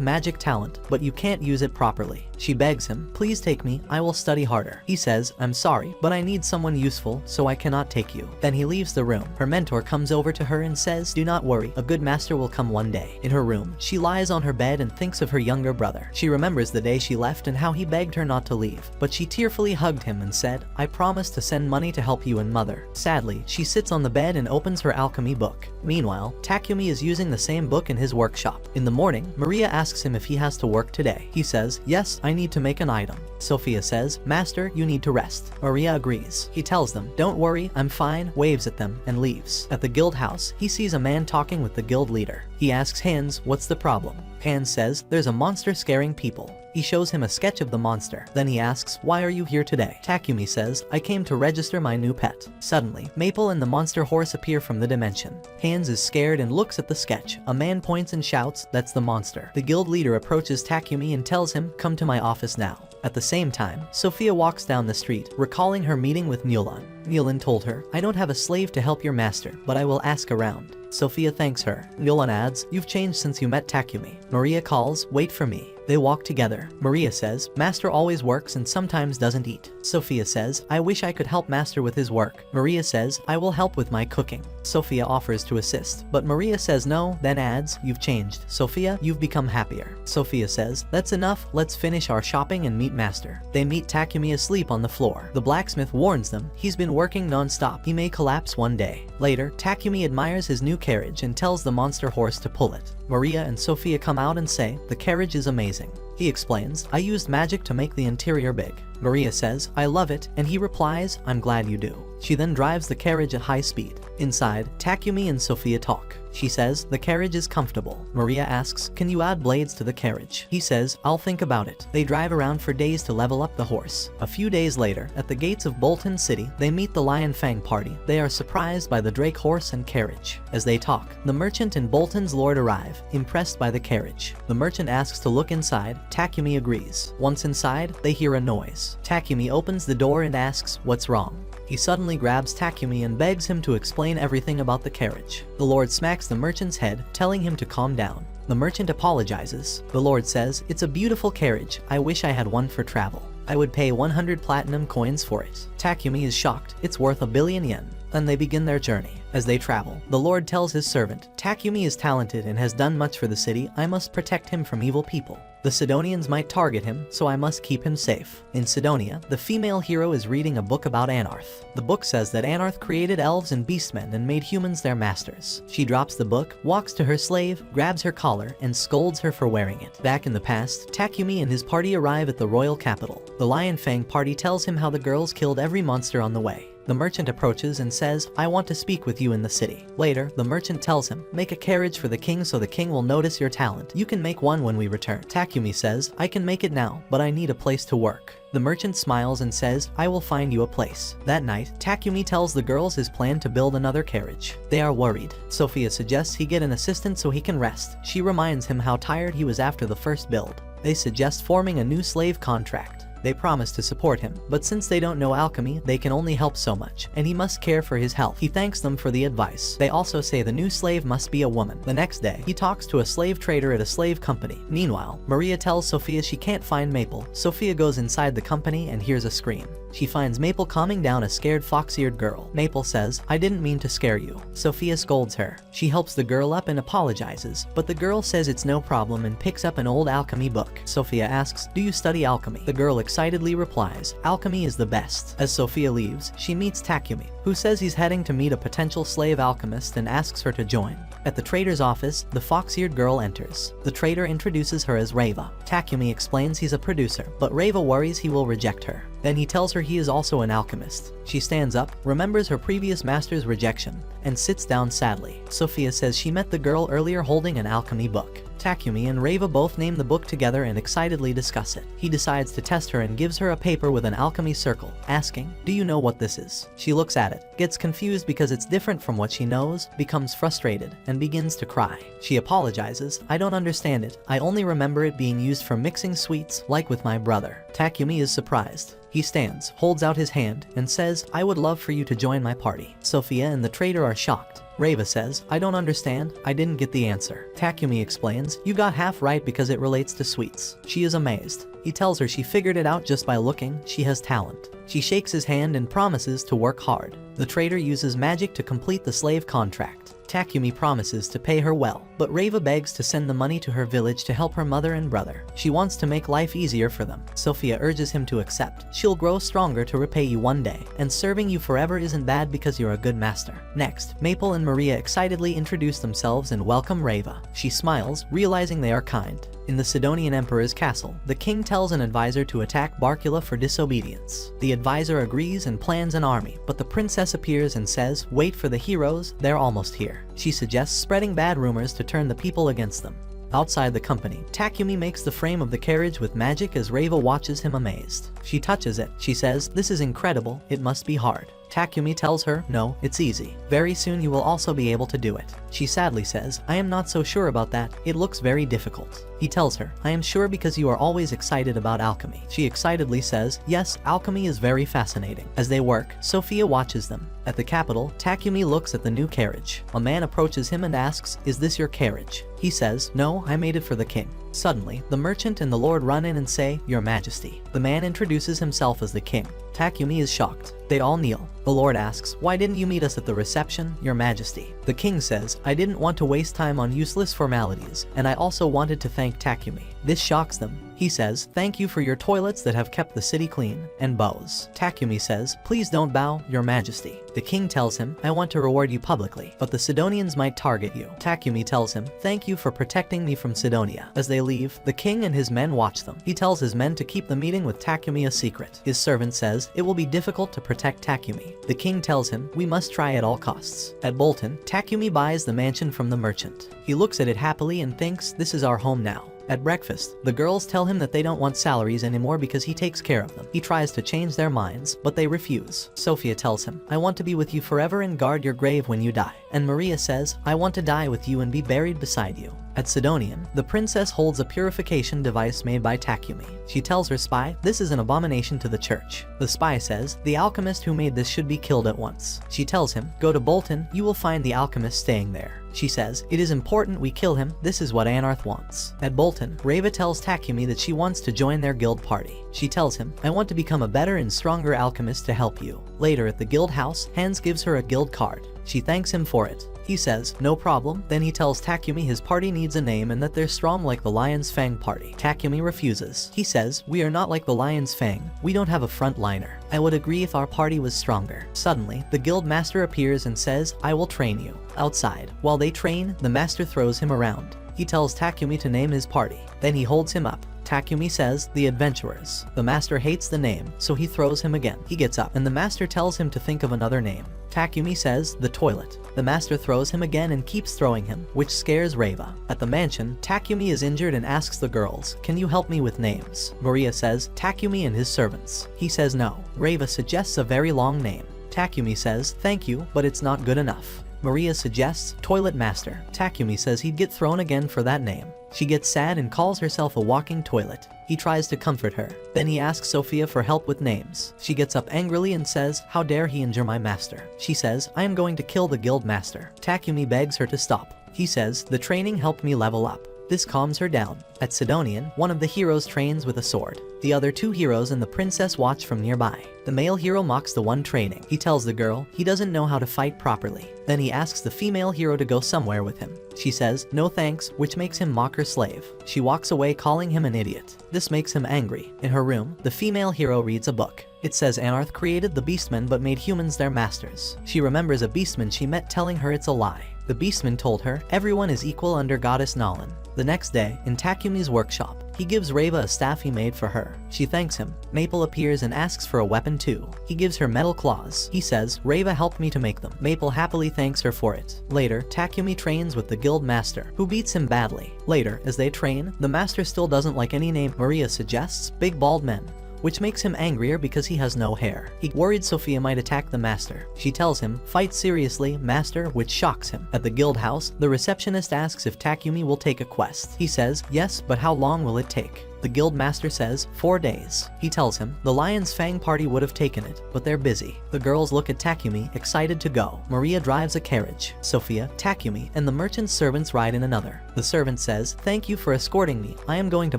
magic talent, but you can't use it properly." She begs him, "Please take me, I will study harder." He says, "I'm sorry, but I need someone useful, so I cannot take you." Then he leaves the room. Her mentor comes over to her and says, "Do not worry, a good master will come one day." In her room, she lies on her bed and thinks of her younger brother. She remembers the day she left and how he begged her not to leave, but she tearfully hugged him and said, "I promise to send money to help you and mother." Sadly, she sits on the bed and opens her alchemy book. Meanwhile, Takumi is using the same book in his workshop. In the morning, Maria asks him if he has to work today. He says, "Yes, I need to make an item." Sophia says, "Master, you need to rest." Maria agrees. He tells them, "Don't worry, I'm fine," waves at them, and leaves. At the guild house, he sees a man talking with the guild leader. He asks Hans, "What's the problem?" Hans says, "There's a monster scaring people." He shows him a sketch of the monster. Then he asks, "Why are you here today?" Takumi says, "I came to register my new pet." Suddenly, Maple and the monster horse appear from the dimension. Hans is scared and looks at the sketch. A man points and shouts, "That's the monster." The guild leader approaches Takumi and tells him, "Come to my office now." At the same time, Sophia walks down the street, recalling her meeting with Mulan. Mulan told her, "I don't have a slave to help your master, but I will ask around." Sophia thanks her. Mulan adds, "You've changed since you met Takumi." Maria calls, "Wait for me." They walk together. Maria says, "Master always works and sometimes doesn't eat." Sophia says, "I wish I could help Master with his work." Maria says, "I will help with my cooking." Sophia offers to assist, but Maria says no, then adds, "You've changed. Sophia, you've become happier." Sophia says, "That's enough, let's finish our shopping and meet Master." They meet Takumi asleep on the floor. The blacksmith warns them, he's been working non-stop, he may collapse one day. Later, Takumi admires his new carriage and tells the monster horse to pull it. Maria and Sophia come out and say, "The carriage is amazing." He explains, "I used magic to make the interior big." Maria says, "I love it," and he replies, "I'm glad you do." She then drives the carriage at high speed. Inside, Takumi and Sophia talk. She says, "The carriage is comfortable." Maria asks, "Can you add blades to the carriage?" He says, "I'll think about it." They drive around for days to level up the horse. A few days later, at the gates of Bolton City, they meet the Lion Fang party. They are surprised by the Drake horse and carriage. As they talk, the merchant and Bolton's lord arrive, impressed by the carriage. The merchant asks to look inside. Takumi agrees. Once inside, they hear a noise. Takumi opens the door and asks, "What's wrong?" He suddenly grabs Takumi and begs him to explain everything about the carriage. The lord smacks the merchant's head, telling him to calm down. The merchant apologizes. The lord says, "It's a beautiful carriage. I wish I had one for travel. I would pay 100 platinum coins for it." Takumi is shocked. It's worth 1,000,000,000 yen. Then they begin their journey. As they travel, the lord tells his servant, "Takumi is talented and has done much for the city. I must protect him from evil people. The Sidonians might target him, so I must keep him safe." In Sidonia, the female hero is reading a book about Anarth. The book says that Anarth created elves and beastmen and made humans their masters. She drops the book, walks to her slave, grabs her collar, and scolds her for wearing it. Back in the past, Takumi and his party arrive at the royal capital. The Lion Fang party tells him how the girls killed every monster on the way. The merchant approaches and says, "I want to speak with you in the city." Later, the merchant tells him, "Make a carriage for the king so the king will notice your talent. You can make one when we return." Takumi says, "I can make it now, but I need a place to work." The merchant smiles and says, "I will find you a place." That night, Takumi tells the girls his plan to build another carriage. They are worried. Sophia suggests he get an assistant so he can rest. She reminds him how tired he was after the first build. They suggest forming a new slave contract. They promise to support him, but since they don't know alchemy, they can only help so much, and he must care for his health. He thanks them for the advice. They also say the new slave must be a woman. The next day, he talks to a slave trader at a slave company. Meanwhile, Maria tells Sophia she can't find Maple. Sophia goes inside the company and hears a scream. She finds Maple calming down a scared fox-eared girl. Maple says, I didn't mean to scare you. Sophia scolds her. She helps the girl up and apologizes, but the girl says it's no problem and picks up an old alchemy book. Sophia asks, do you study alchemy? The girl excitedly replies, alchemy is the best. As Sophia leaves, she meets Takumi, who says he's heading to meet a potential slave alchemist and asks her to join. At the trader's office, the fox-eared girl enters. The trader introduces her as Reva. Takumi explains he's a producer, but Reva worries he will reject her. Then he tells her he is also an alchemist. She stands up, remembers her previous master's rejection, and sits down sadly. Sophia says she met the girl earlier holding an alchemy book. Takumi and Reva both name the book together and excitedly discuss it. He decides to test her and gives her a paper with an alchemy circle, asking, do you know what this is? She looks at it, gets confused because it's different from what she knows, becomes frustrated, and begins to cry. She apologizes, I don't understand it, I only remember it being used for mixing sweets, like with my brother. Takumi is surprised. He stands, holds out his hand, and says, I would love for you to join my party. Sophia and the trader are shocked. Reva says, I don't understand, I didn't get the answer. Takumi explains, you got half right because it relates to sweets. She is amazed. He tells her she figured it out just by looking, she has talent. She shakes his hand and promises to work hard. The trader uses magic to complete the slave contract. Takumi promises to pay her well, but Reva begs to send the money to her village to help her mother and brother. She wants to make life easier for them. Sophia urges him to accept. She'll grow stronger to repay you one day, and serving you forever isn't bad because you're a good master. Next, Maple and Maria excitedly introduce themselves and welcome Reva. She smiles, realizing they are kind. In the Sidonian Emperor's castle, the king tells an advisor to attack Barcula for disobedience. The advisor agrees and plans an army, but the princess appears and says, wait for the heroes, they're almost here. She suggests spreading bad rumors to turn the people against them. Outside the company, Takumi makes the frame of the carriage with magic as Reva watches him amazed. She touches it. She says, this is incredible, it must be hard. Takumi tells her, no, it's easy. Very soon you will also be able to do it. She sadly says, I am not so sure about that, it looks very difficult. He tells her, I am sure because you are always excited about alchemy. She excitedly says, yes, alchemy is very fascinating. As they work, Sophia watches them. At the capital, Takumi looks at the new carriage. A man approaches him and asks, is this your carriage? He says, no, I made it for the king. Suddenly, the merchant and the lord run in and say, Your Majesty. The man introduces himself as the king. Takumi is shocked. They all kneel. The lord asks, why didn't you meet us at the reception, Your Majesty? The king says, I didn't want to waste time on useless formalities, and I also wanted to thank Takumi. This shocks them. He says, thank you for your toilets that have kept the city clean, and bows. Takumi says, please don't bow, Your Majesty. The king tells him, I want to reward you publicly, but the Sidonians might target you. Takumi tells him, thank you for protecting me from Sidonia. As they leave, the king and his men watch them. He tells his men to keep the meeting with Takumi a secret. His servant says, it will be difficult to protect Takumi. The king tells him, we must try at all costs. At Bolton, Takumi buys the mansion from the merchant. He looks at it happily and thinks, this is our home now. At breakfast, the girls tell him that they don't want salaries anymore because he takes care of them. He tries to change their minds, but they refuse. Sophia tells him, I want to be with you forever and guard your grave when you die. And Maria says, I want to die with you and be buried beside you. At Sidonian, the princess holds a purification device made by Takumi. She tells her spy, this is an abomination to the church. The spy says, the alchemist who made this should be killed at once. She tells him, go to Bolton, you will find the alchemist staying there. She says, it is important we kill him, this is what Anarth wants. At Bolton, Reva tells Takumi that she wants to join their guild party. She tells him, I want to become a better and stronger alchemist to help you. Later at the guild house, Hans gives her a guild card. She thanks him for it. He says, no problem. Then he tells Takumi his party needs a name and that they're strong like the Lion's Fang party. Takumi refuses. He says, we are not like the Lion's Fang. We don't have a frontliner. I would agree if our party was stronger. Suddenly, the guild master appears and says, I will train you. Outside, while they train, the master throws him around. He tells Takumi to name his party. Then he holds him up. Takumi says, the adventurers. The master hates the name, so he throws him again. He gets up, and the master tells him to think of another name. Takumi says, the toilet. The master throws him again and keeps throwing him, which scares Reva. At the mansion, Takumi is injured and asks the girls, can you help me with names? Maria says, Takumi and his servants. He says no. Reva suggests a very long name. Takumi says, thank you, but it's not good enough. Maria suggests Toilet Master. Takumi says he'd get thrown again for that name. She gets sad and calls herself a walking toilet. He tries to comfort her. Then he asks Sophia for help with names. She gets up angrily and says, how dare he injure my master? She says, I am going to kill the guild master. Takumi begs her to stop. He says, the training helped me level up. This calms her down. At Sidonian, one of the heroes trains with a sword. The other two heroes and the princess watch from nearby. The male hero mocks the one training. He tells the girl he doesn't know how to fight properly. Then he asks the female hero to go somewhere with him. She says, no thanks, which makes him mock her slave. She walks away calling him an idiot. This makes him angry. In her room, the female hero reads a book. It says Anarth created the beastmen but made humans their masters. She remembers a beastman she met telling her it's a lie. The beastman told her everyone is equal under goddess Nalin. The next day, in Takumi's workshop, he gives Reva a staff he made for her. She thanks him. Maple appears and asks for a weapon too. He gives her metal claws. He says, Reva helped me to make them. Maple happily thanks her for it. Later, Takumi trains with the guild master, who beats him badly. Later, as they train, the master still doesn't like any name Maria suggests, big bald men, which makes him angrier because he has no hair. He worried Sophia might attack the master. She tells him, fight seriously, master, which shocks him. At the guild house, the receptionist asks if Takumi will take a quest. He says, yes, but how long will it take? The guild master says, 4 days. He tells him, the Lion's Fang party would have taken it, but they're busy. The girls look at Takumi, excited to go. Maria drives a carriage. Sophia, Takumi, and the merchant's servants ride in another. The servant says, thank you for escorting me. I am going to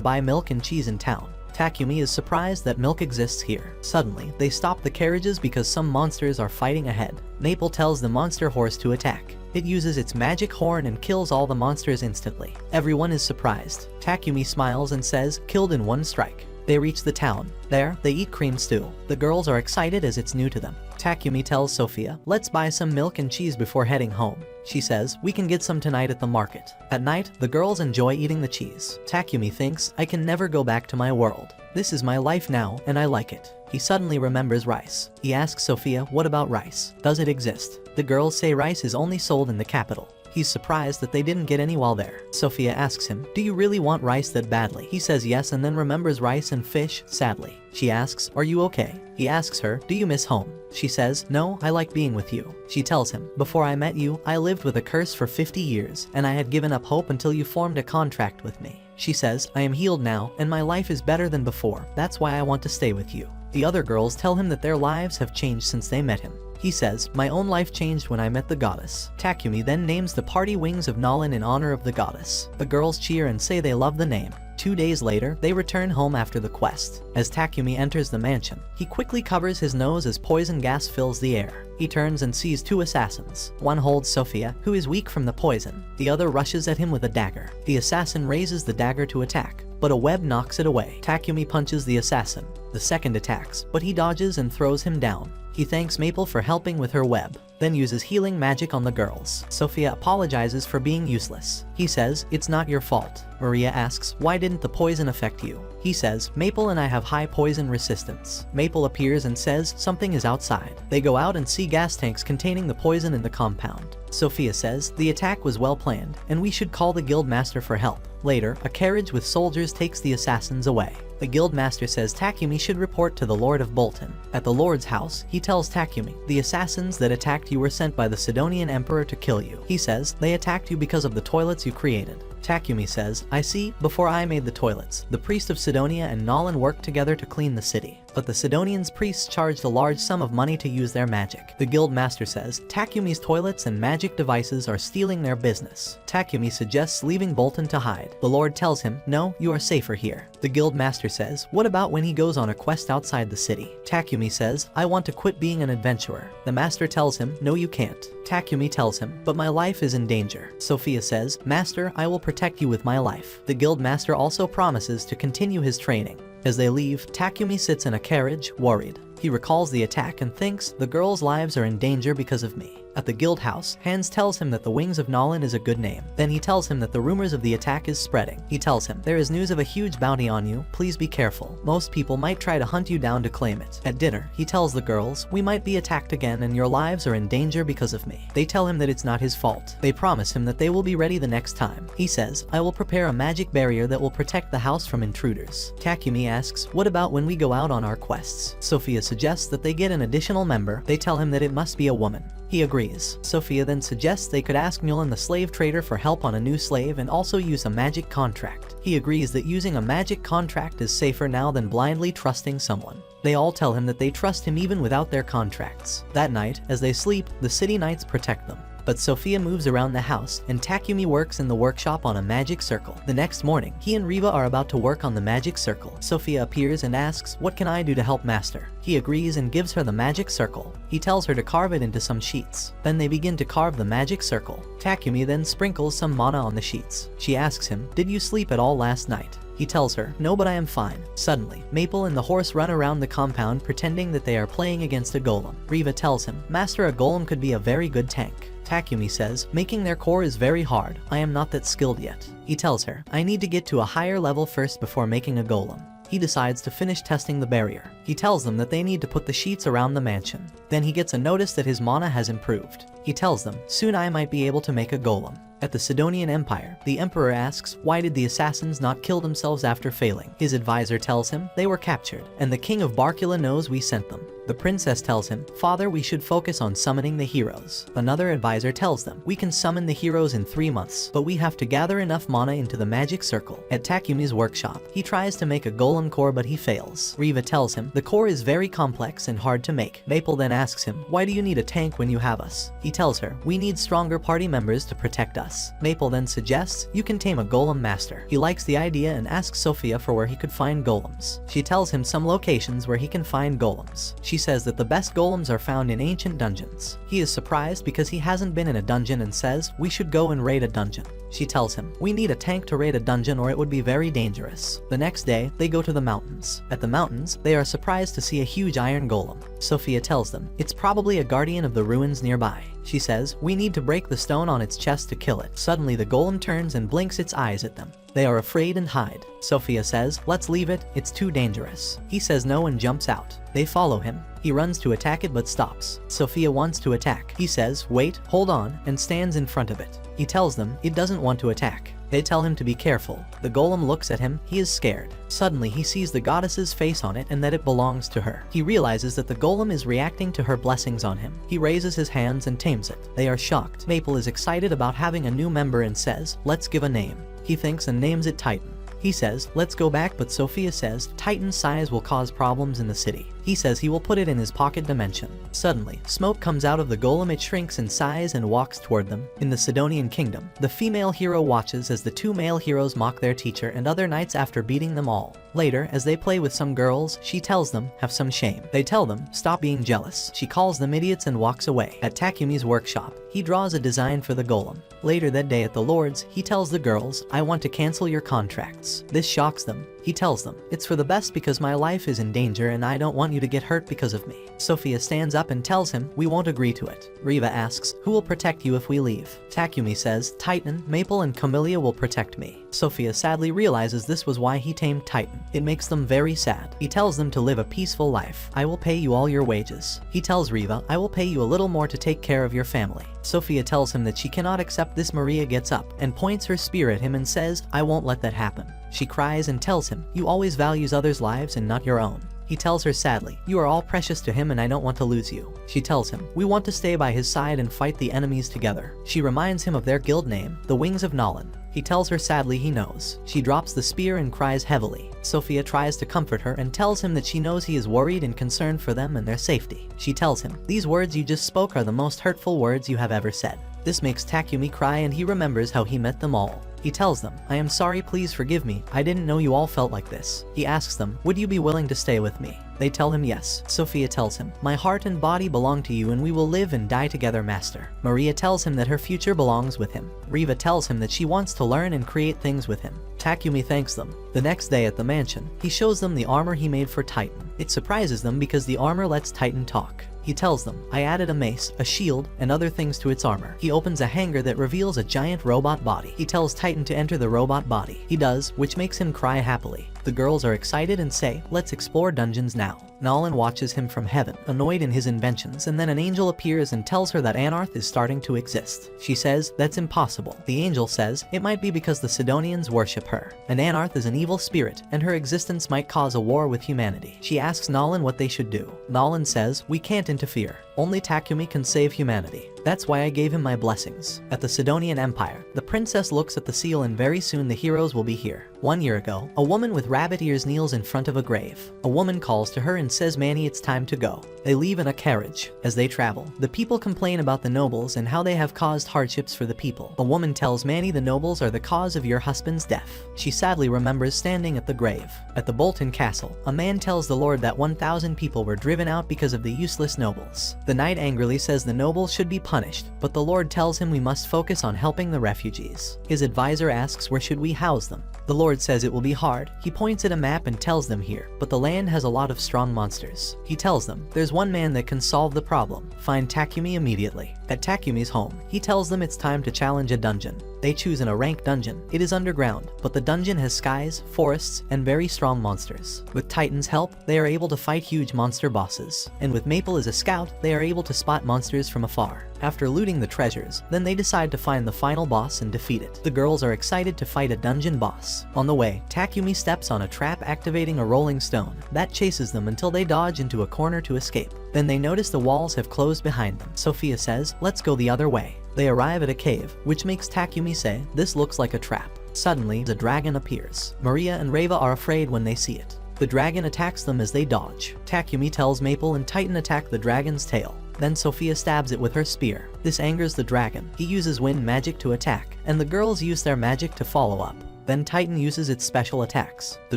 buy milk and cheese in town. Takumi is surprised that milk exists here. Suddenly, they stop the carriages because some monsters are fighting ahead. Maple tells the monster horse to attack. It uses its magic horn and kills all the monsters instantly. Everyone is surprised. Takumi smiles and says, killed in one strike. They reach the town. There, they eat cream stew. The girls are excited as it's new to them. Takumi tells Sophia, let's buy some milk and cheese before heading home. She says, we can get some tonight at the market. At night, the girls enjoy eating the cheese. Takumi thinks, I can never go back to my world. This is my life now, and I like it. He suddenly remembers rice. He asks Sophia, what about rice? Does it exist? The girls say rice is only sold in the capital. He's surprised that they didn't get any while there. Sophia asks him, do you really want rice that badly? He says yes and then remembers rice and fish, sadly. She asks, are you okay? He asks her, do you miss home? She says, no, I like being with you. She tells him, before I met you, I lived with a curse for 50 years, and I had given up hope until you formed a contract with me. She says, I am healed now, and my life is better than before. That's why I want to stay with you. The other girls tell him that their lives have changed since they met him. He says, my own life changed when I met the goddess. Takumi then names the party Wings of Nalin in honor of the goddess. The girls cheer and say they love the name. 2 days later, they return home after the quest. As Takumi enters the mansion, he quickly covers his nose as poison gas fills the air. He turns and sees 2 assassins. One holds Sophia, who is weak from the poison. The other rushes at him with a dagger. The assassin raises the dagger to attack, but a web knocks it away. Takumi punches the assassin. The second attacks, but he dodges and throws him down. He thanks Maple for helping with her web, then uses healing magic on the girls. Sophia apologizes for being useless. He says, it's not your fault. Maria asks, why didn't the poison affect you? He says, Maple and I have high poison resistance. Maple appears and says something is outside. They go out and see gas tanks containing the poison in the compound. Sophia says, the attack was well planned, and we should call the guild master for help. Later, a carriage with soldiers takes the assassins away. The guild master says Takumi should report to the Lord of Bolton. At the Lord's house, he tells Takumi, the assassins that attacked you were sent by the Sidonian Emperor to kill you. He says, they attacked you because of the toilets you created. Takumi says, I see, before I made the toilets, the priest of Sidonia and Nalin worked together to clean the city. But the Sidonians' priests charged a large sum of money to use their magic. The guild master says, Takumi's toilets and magic devices are stealing their business. Takumi suggests leaving Bolton to hide. The Lord tells him, no, you are safer here. The guild master says, what about when he goes on a quest outside the city? Takumi says, I want to quit being an adventurer. The master tells him, no you can't. Takumi tells him, but my life is in danger. Sophia says, Master, I will protect you with my life. The guild master also promises to continue his training. As they leave, Takumi sits in a carriage, worried. He recalls the attack and thinks, the girls' lives are in danger because of me. At the guild house, Hans tells him that the Wings of Nalin is a good name. Then he tells him that the rumors of the attack is spreading. He tells him, there is news of a huge bounty on you, please be careful. Most people might try to hunt you down to claim it. At dinner, he tells the girls, we might be attacked again and your lives are in danger because of me. They tell him that it's not his fault. They promise him that they will be ready the next time. He says, I will prepare a magic barrier that will protect the house from intruders. Takumi asks, what about when we go out on our quests? Sophia suggests that they get an additional member. They tell him that it must be a woman. He agrees. Sophia then suggests they could ask Newland the slave trader for help on a new slave and also use a magic contract. He agrees that using a magic contract is safer now than blindly trusting someone. They all tell him that they trust him even without their contracts. That night, as they sleep, the city knights protect them. But Sophia moves around the house, and Takumi works in the workshop on a magic circle. The next morning, he and Riva are about to work on the magic circle. Sophia appears and asks, "What can I do to help master?" He agrees and gives her the magic circle. He tells her to carve it into some sheets. Then they begin to carve the magic circle. Takumi then sprinkles some mana on the sheets. She asks him, "Did you sleep at all last night?" He tells her, "No, but I am fine." Suddenly, Maple and the horse run around the compound pretending that they are playing against a golem. Riva tells him, "Master, a golem could be a very good tank." Takumi says, "Making their core is very hard. I am not that skilled yet." He tells her, "I need to get to a higher level first before making a golem." He decides to finish testing the barrier. He tells them that they need to put the sheets around the mansion. Then he gets a notice that his mana has improved. He tells them, "Soon I might be able to make a golem." At the Sidonian Empire, the Emperor asks, why did the assassins not kill themselves after failing? His advisor tells him they were captured, and the king of Barcula knows we sent them. The princess tells him, "Father, we should focus on summoning the heroes." Another advisor tells them, "We can summon the heroes in 3 months, but we have to gather enough mana into the magic circle." At Takumi's workshop, he tries to make a golem core but he fails. Riva tells him, "The core is very complex and hard to make." Maple then asks him, "Why do you need a tank when you have us?" He tells her, "We need stronger party members to protect us." Maple then suggests, "You can tame a golem master." He likes the idea and asks Sophia for where he could find golems. She tells him some locations where he can find golems. She says that the best golems are found in ancient dungeons. He is surprised because he hasn't been in a dungeon and says, "We should go and raid a dungeon." She tells him, "We need a tank to raid a dungeon or it would be very dangerous." The next day, they go to the mountains. At the mountains, they are surprised to see a huge iron golem. Sophia tells them, "It's probably a guardian of the ruins nearby." She says, "We need to break the stone on its chest to kill it." Suddenly the golem turns and blinks its eyes at them. They are afraid and hide. Sophia says, "Let's leave it, it's too dangerous." He says no and jumps out. They follow him. He runs to attack it but stops. Sophia wants to attack. He says, "Wait, hold on," and stands in front of it. He tells them it doesn't want to attack. They tell him to be careful. The golem looks at him, he is scared. Suddenly he sees the goddess's face on it and that it belongs to her. He realizes that the golem is reacting to her blessings on him. He raises his hands and tames it. They are shocked. Maple is excited about having a new member and says, "Let's give a name." He thinks and names it Titan. He says, "Let's go back," but Sophia says, "Titan's size will cause problems in the city." He says he will put it in his pocket dimension. Suddenly, smoke comes out of the golem. It shrinks in size and walks toward them. In the Sidonian kingdom, the female hero watches as the 2 male heroes mock their teacher and other knights after beating them all. Later, as they play with some girls, she tells them, "Have some shame." They tell them, "Stop being jealous." She calls them idiots and walks away. At Takumi's workshop, he draws a design for the golem. Later that day at the Lord's, he tells the girls, "I want to cancel your contracts." This shocks them. He tells them, "It's for the best because my life is in danger and I don't want you to get hurt because of me." Sophia stands up and tells him, "We won't agree to it." Riva asks, "Who will protect you if we leave?" Takumi says, "Titan, Maple and Camellia will protect me." Sophia sadly realizes this was why he tamed Titan. It makes them very sad. He tells them to live a peaceful life. "I will pay you all your wages." He tells Riva, "I will pay you a little more to take care of your family." Sophia tells him that she cannot accept this. Maria gets up and points her spear at him and says, "I won't let that happen." She cries and tells him, "You always values others' lives and not your own." He tells her sadly, "You are all precious to him and I don't want to lose you." She tells him, "We want to stay by his side and fight the enemies together." She reminds him of their guild name, the Wings of Nolan. He tells her sadly he knows. She drops the spear and cries heavily. Sophia tries to comfort her and tells him that she knows he is worried and concerned for them and their safety. She tells him, "These words you just spoke are the most hurtful words you have ever said." This makes Takumi cry and he remembers how he met them all. He tells them, "I am sorry, please forgive me. I didn't know you all felt like this." He asks them, "Would you be willing to stay with me?" They tell him yes. Sophia tells him, "My heart and body belong to you and we will live and die together, master." Maria tells him that her future belongs with him. Riva tells him that she wants to learn and create things with him. Takumi thanks them. The next day at the mansion, he shows them the armor he made for Titan. It surprises them because the armor lets Titan talk. He tells them, "I added a mace, a shield, and other things to its armor." He opens a hanger that reveals a giant robot body. He tells Titan to enter the robot body. He does, which makes him cry happily. The girls are excited and say, "Let's explore dungeons now." Nolan watches him from heaven, annoyed in his inventions, and then an angel appears and tells her that Anarth is starting to exist. She says, "That's impossible." The angel says, "It might be because the Sidonians worship her, and Anarth is an evil spirit, and her existence might cause a war with humanity." She asks Nolan what they should do. Nolan says, "We can't interfere. Only Takumi can save humanity. That's why I gave him my blessings." At the Sidonian Empire, the princess looks at the seal and very soon the heroes will be here. 1 year ago, a woman with rabbit ears kneels in front of a grave. A woman calls to her and and says Manny it's time to go. They leave in a carriage. As they travel, the people complain about the nobles and how they have caused hardships for the people. A woman tells Manny the nobles are the cause of your husband's death. She sadly remembers standing at the grave. At the Bolton Castle, a man tells the Lord that 1,000 people were driven out because of the useless nobles. The knight angrily says the nobles should be punished, but the Lord tells him we must focus on helping the refugees. His advisor asks where should we house them. The Lord says it will be hard. He points at a map and tells them here, but the land has a lot of strong monsters. He tells them there's one man that can solve the problem. Find Takumi immediately. At Takumi's home, he tells them it's time to challenge a dungeon. They choose a rank dungeon. It is underground, but the dungeon has skies, forests, and very strong monsters. With Titan's help, they are able to fight huge monster bosses. And with Maple as a scout, they are able to spot monsters from afar. After looting the treasures, then they decide to find the final boss and defeat it. The girls are excited to fight a dungeon boss. On the way, Takumi steps on a trap activating a rolling stone. That chases them until they dodge into a corner to escape. Then they notice the walls have closed behind them. Sophia says, let's go the other way. They arrive at a cave, which makes Takumi say, this looks like a trap. Suddenly, the dragon appears. Maria and Reva are afraid when they see it. The dragon attacks them as they dodge. Takumi tells Maple and Titan attack the dragon's tail. Then Sophia stabs it with her spear. This angers the dragon. He uses wind magic to attack, and the girls use their magic to follow up. Then Titan uses its special attacks. The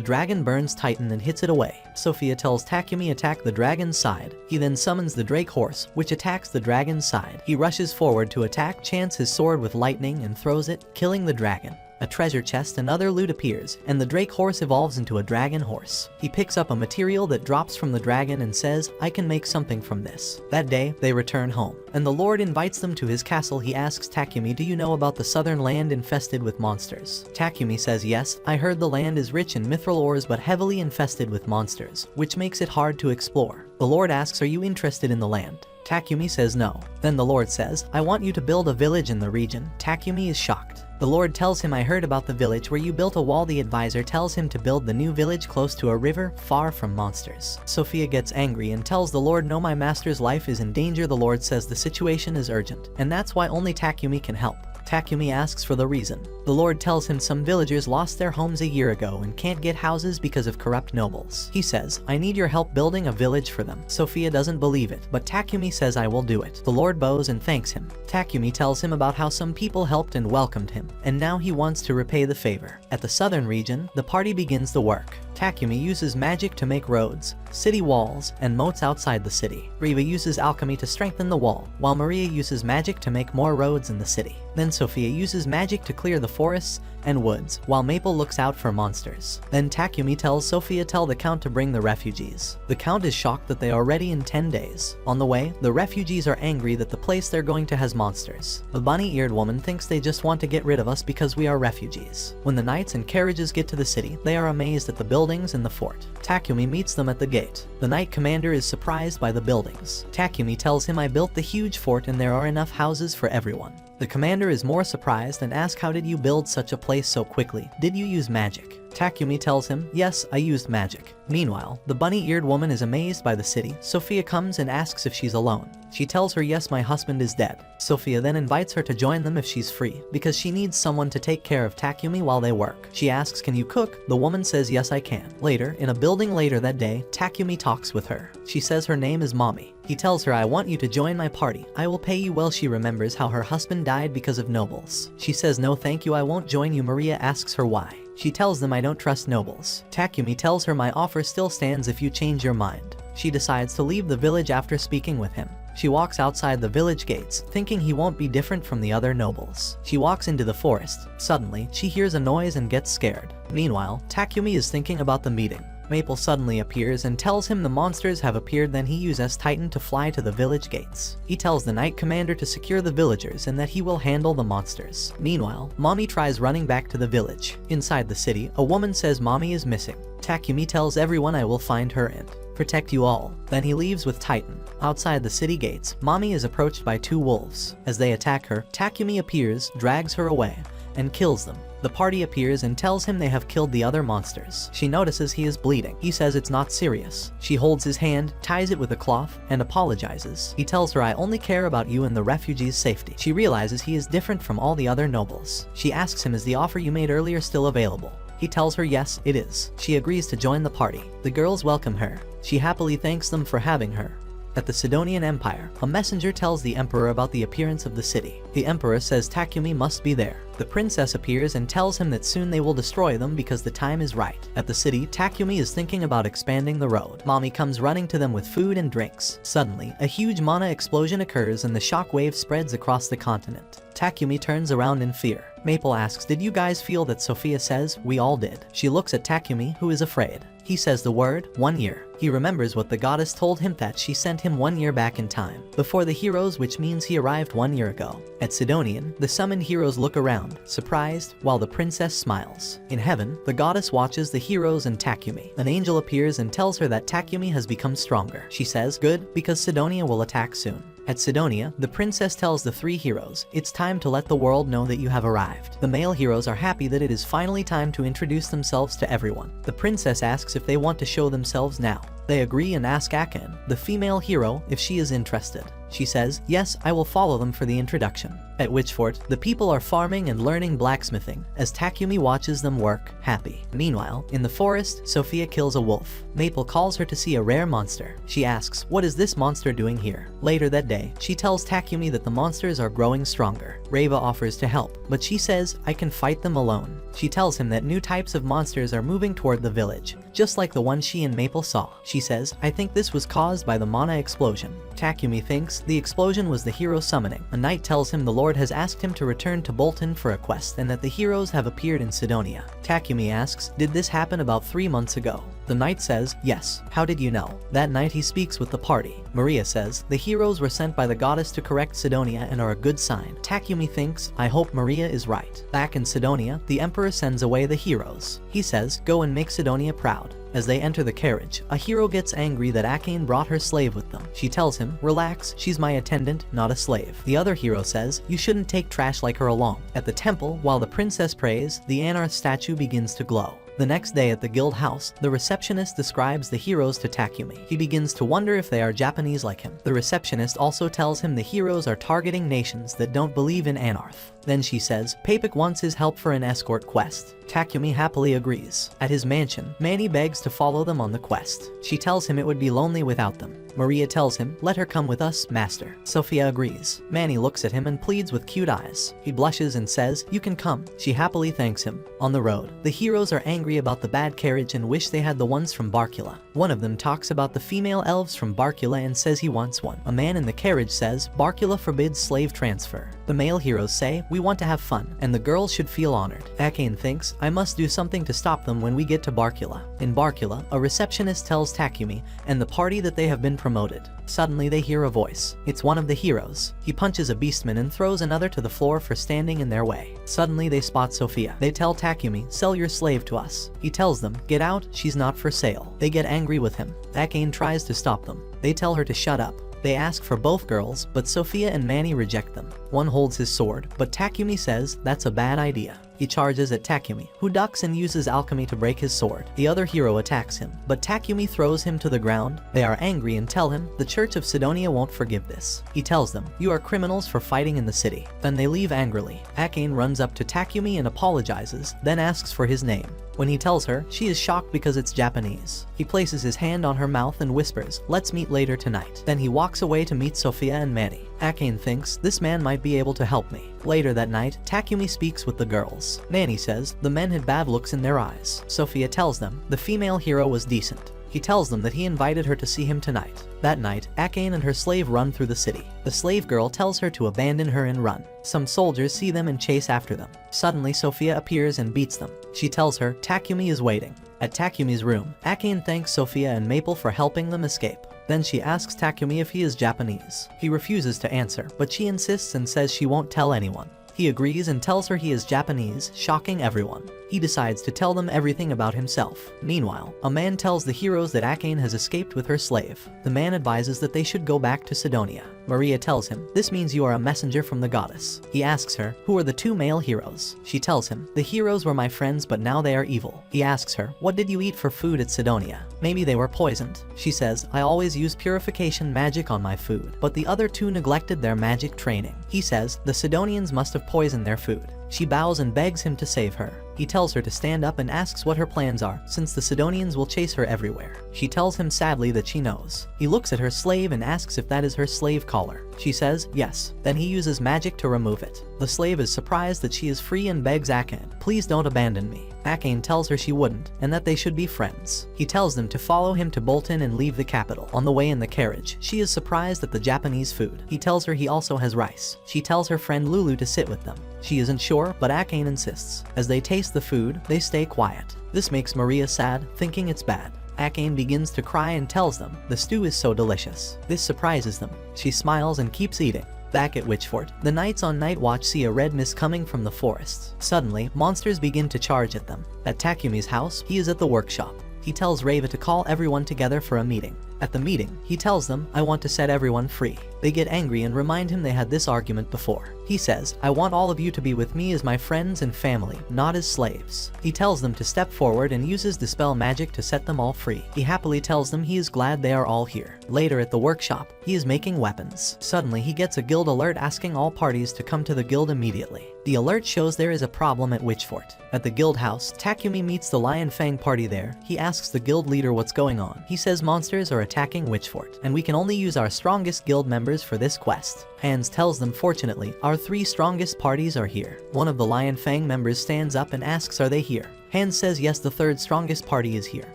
dragon burns Titan and hits it away. Sophia tells Takumi attack the dragon's side. He then summons the Drake horse, which attacks the dragon's side. He rushes forward to attack, chants his sword with lightning and throws it, killing the dragon. A treasure chest and other loot appears, and the Drake horse evolves into a dragon horse. He picks up a material that drops from the dragon and says, I can make something from this. That day, they return home, and the Lord invites them to his castle. He asks Takumi, do you know about the southern land infested with monsters? Takumi says, yes, I heard the land is rich in mithril ores but heavily infested with monsters, which makes it hard to explore. The Lord asks, are you interested in the land? Takumi says no. Then the Lord says, I want you to build a village in the region. Takumi is shocked. The Lord tells him, I heard about the village where you built a wall. The advisor tells him to build the new village close to a river, far from monsters. Sophia gets angry and tells the Lord, no, my master's life is in danger. The Lord says the situation is urgent, and that's why only Takumi can help. Takumi asks for the reason. The Lord tells him some villagers lost their homes a year ago and can't get houses because of corrupt nobles. He says, I need your help building a village for them. Sophia doesn't believe it, but Takumi says, I will do it. The Lord bows and thanks him. Takumi tells him about how some people helped and welcomed him, and now he wants to repay the favor. At the southern region, the party begins the work. Takumi uses magic to make roads, city walls, and moats outside the city. Reva uses alchemy to strengthen the wall, while Maria uses magic to make more roads in the city. Then Sophia uses magic to clear the forests and woods, while Maple looks out for monsters. Then Takumi tells Sophia, tell the Count to bring the refugees. The Count is shocked that they are ready in 10 days. On the way, the refugees are angry that the place they're going to has monsters. The bunny-eared woman thinks they just want to get rid of us because we are refugees. When the knights and carriages get to the city, they are amazed at the buildings and the fort. Takumi meets them at the gate. The knight commander is surprised by the buildings. Takumi tells him, I built the huge fort and there are enough houses for everyone. The commander is more surprised and asks, how did you build such a place so quickly? Did you use magic? Takumi tells him, yes, I used magic. Meanwhile, the bunny-eared woman is amazed by the city. Sophia comes and asks if she's alone. She tells her, yes, my husband is dead. Sophia then invites her to join them if she's free, because she needs someone to take care of Takumi while they work. She asks, can you cook? The woman says, yes, I can. Later, in a building later that day, Takumi talks with her. She says her name is Mommy. He tells her, I want you to join my party. I will pay you well. She remembers how her husband died because of nobles. She says, no thank you, I won't join you. Maria asks her why. She tells them, I don't trust nobles. Takumi tells her, my offer still stands if you change your mind. She decides to leave the village after speaking with him. She walks outside the village gates, thinking he won't be different from the other nobles. She walks into the forest. Suddenly, she hears a noise and gets scared. Meanwhile, Takumi is thinking about the meeting. Maple suddenly appears and tells him the monsters have appeared. Then he uses Titan to fly to the village gates. He tells the knight commander to secure the villagers and that he will handle the monsters. Meanwhile, Mommy tries running back to the village. Inside the city, a woman says Mommy is missing. Takumi tells everyone, I will find her and protect you all. Then he leaves with Titan. Outside the city gates, Mommy is approached by two wolves. As they attack her, Takumi appears, drags her away, and kills them. The party appears and tells him they have killed the other monsters. She notices he is bleeding. He says it's not serious. She holds his hand, ties it with a cloth, and apologizes. He tells her, I only care about you and the refugees' safety. She realizes he is different from all the other nobles. She asks him, is the offer you made earlier still available? He tells her yes, it is. She agrees to join the party. The girls welcome her. She happily thanks them for having her. At the Sidonian Empire, a messenger tells the emperor about the appearance of the city. The emperor says Takumi must be there. The princess appears and tells him that soon they will destroy them because the time is right. At the city, Takumi is thinking about expanding the road. Mommy comes running to them with food and drinks. Suddenly, a huge mana explosion occurs and the shock wave spreads across the continent. Takumi turns around in fear. Maple asks, "Did you guys feel that?" Sophia says, "We all did." She looks at Takumi, who is afraid. He says the word, 1 year. He remembers what the goddess told him, that she sent him 1 year back in time, before the heroes, which means he arrived 1 year ago. At Sidonian, the summoned heroes look around, surprised, while the princess smiles. In heaven, the goddess watches the heroes and Takumi. An angel appears and tells her that Takumi has become stronger. She says, "Good, because Sidonia will attack soon." At Sidonia, the princess tells the 3 heroes, "It's time to let the world know that you have arrived." The male heroes are happy that it is finally time to introduce themselves to everyone. The princess asks if they want to show themselves now. They agree and ask Aken, the female hero, if she is interested. She says, "Yes, I will follow them for the introduction." At Witchfort, the people are farming and learning blacksmithing, as Takumi watches them work, happy. Meanwhile, in the forest, Sophia kills a wolf. Maple calls her to see a rare monster. She asks, "What is this monster doing here?" Later that day, she tells Takumi that the monsters are growing stronger. Reva offers to help, but she says, "I can fight them alone." She tells him that new types of monsters are moving toward the village, just like the one she and Maple saw. She says, "I think this was caused by the mana explosion." Takumi thinks the explosion was the hero summoning. A knight tells him the lord has asked him to return to Bolton for a quest and that the heroes have appeared in Sidonia. Takumi asks, "Did this happen about 3 months ago?" The knight says, "Yes." "How did you know?" That night he speaks with the party. Maria says, "The heroes were sent by the goddess to correct Sidonia and are a good sign." Takumi thinks, "I hope Maria is right." Back in Sidonia, the emperor sends away the heroes. He says, "Go and make Sidonia proud." As they enter the carriage, a hero gets angry that Akane brought her slave with them. She tells him, "Relax, she's my attendant, not a slave." The other hero says, "You shouldn't take trash like her along." At the temple, while the princess prays, the Anarth statue begins to glow. The next day at the guild house, the receptionist describes the heroes to Takumi. He begins to wonder if they are Japanese like him. The receptionist also tells him the heroes are targeting nations that don't believe in Anarth. Then she says, Papik wants his help for an escort quest. Takumi happily agrees. At his mansion, Manny begs to follow them on the quest. She tells him it would be lonely without them. Maria tells him, "Let her come with us, master." Sophia agrees. Manny looks at him and pleads with cute eyes. He blushes and says, "You can come." She happily thanks him. On the road, the heroes are angry about the bad carriage and wish they had the ones from Barkula. One of them talks about the female elves from Barkula and says he wants one. A man in the carriage says, "Barkula forbids slave transfer." The male heroes say, "We want to have fun, and the girls should feel honored." Akane thinks, "I must do something to stop them when we get to Barkula." In Barkula, a receptionist tells Takumi and the party that they have been promoted. Suddenly they hear a voice. It's one of the heroes. He punches a beastman and throws another to the floor for standing in their way. Suddenly they spot Sophia. They tell Takumi, "Sell your slave to us." He tells them, "Get out, she's not for sale." They get angry with him. Akane tries to stop them. They tell her to shut up. They ask for both girls, but Sophia and Manny reject them. One holds his sword, but Takumi says that's a bad idea. He charges at Takumi, who ducks and uses alchemy to break his sword. The other hero attacks him, but Takumi throws him to the ground. They are angry and tell him the Church of Sidonia won't forgive this. He tells them, "You are criminals for fighting in the city." Then they leave angrily. Akane runs up to Takumi and apologizes, then asks for his name. When he tells her, she is shocked because it's Japanese. He places his hand on her mouth and whispers, "Let's meet later tonight." Then he walks away to meet Sophia and Manny. Akane thinks, this man might be able to help me. Later that night, Takumi speaks with the girls. Manny says, the men had bad looks in their eyes. Sophia tells them, the female hero was decent. He tells them that he invited her to see him tonight. That night, Akane and her slave run through the city. The slave girl tells her to abandon her and run. Some soldiers see them and chase after them. Suddenly, Sophia appears and beats them. She tells her Takumi is waiting. At Takumi's room, Akane thanks Sophia and Maple for helping them escape. Then she asks Takumi if he is Japanese. He refuses to answer, but she insists and says she won't tell anyone. He agrees and tells her he is Japanese, shocking everyone. He decides to tell them everything about himself. Meanwhile, a man tells the heroes that Akane has escaped with her slave. The man advises that they should go back to Sidonia. Maria tells him, this means you are a messenger from the goddess. He asks her, who are the two male heroes? She tells him, the heroes were my friends but now they are evil. He asks her, what did you eat for food at Sidonia? Maybe they were poisoned. She says, I always use purification magic on my food, but the other two neglected their magic training. He says, the Sidonians must have poisoned their food. She bows and begs him to save her. He tells her to stand up and asks what her plans are, since the Sidonians will chase her everywhere. She tells him sadly that she knows. He looks at her slave and asks if that is her slave collar. She says yes. Then he uses magic to remove it. The slave is surprised that she is free and begs Akane, "Please don't abandon me." Akane tells her she wouldn't, and that they should be friends. He tells them to follow him to Bolton and leave the capital. On the way in the carriage, she is surprised at the Japanese food. He tells her he also has rice. She tells her friend Lulu to sit with them. She isn't sure, but Akane insists. As they taste the food, they stay quiet. This makes Maria sad, thinking it's bad. Akane begins to cry and tells them the stew is so delicious. This surprises them. She smiles and keeps eating. Back at Witchfort, the knights on night watch see a red mist coming from the forest. Suddenly, monsters begin to charge at them. At Takumi's house, he is at the workshop. He tells Reiva to call everyone together for a meeting. At the meeting, he tells them, "I want to set everyone free." They get angry and remind him they had this argument before. He says, "I want all of you to be with me as my friends and family, not as slaves." He tells them to step forward and uses dispel magic to set them all free. He happily tells them he is glad they are all here. Later at the workshop, he is making weapons. Suddenly, he gets a guild alert asking all parties to come to the guild immediately. The alert shows there is a problem at Witchfort. At the guild house, Takumi meets the Lion Fang party there. He asks the guild leader what's going on. He says monsters are attacking Witchfort, and we can only use our strongest guild members for this quest. Hans tells them, "Fortunately, our 3 strongest parties are here." One of the Lion Fang members stands up and asks, "Are they here?" Hans says yes, the 3rd strongest party is here.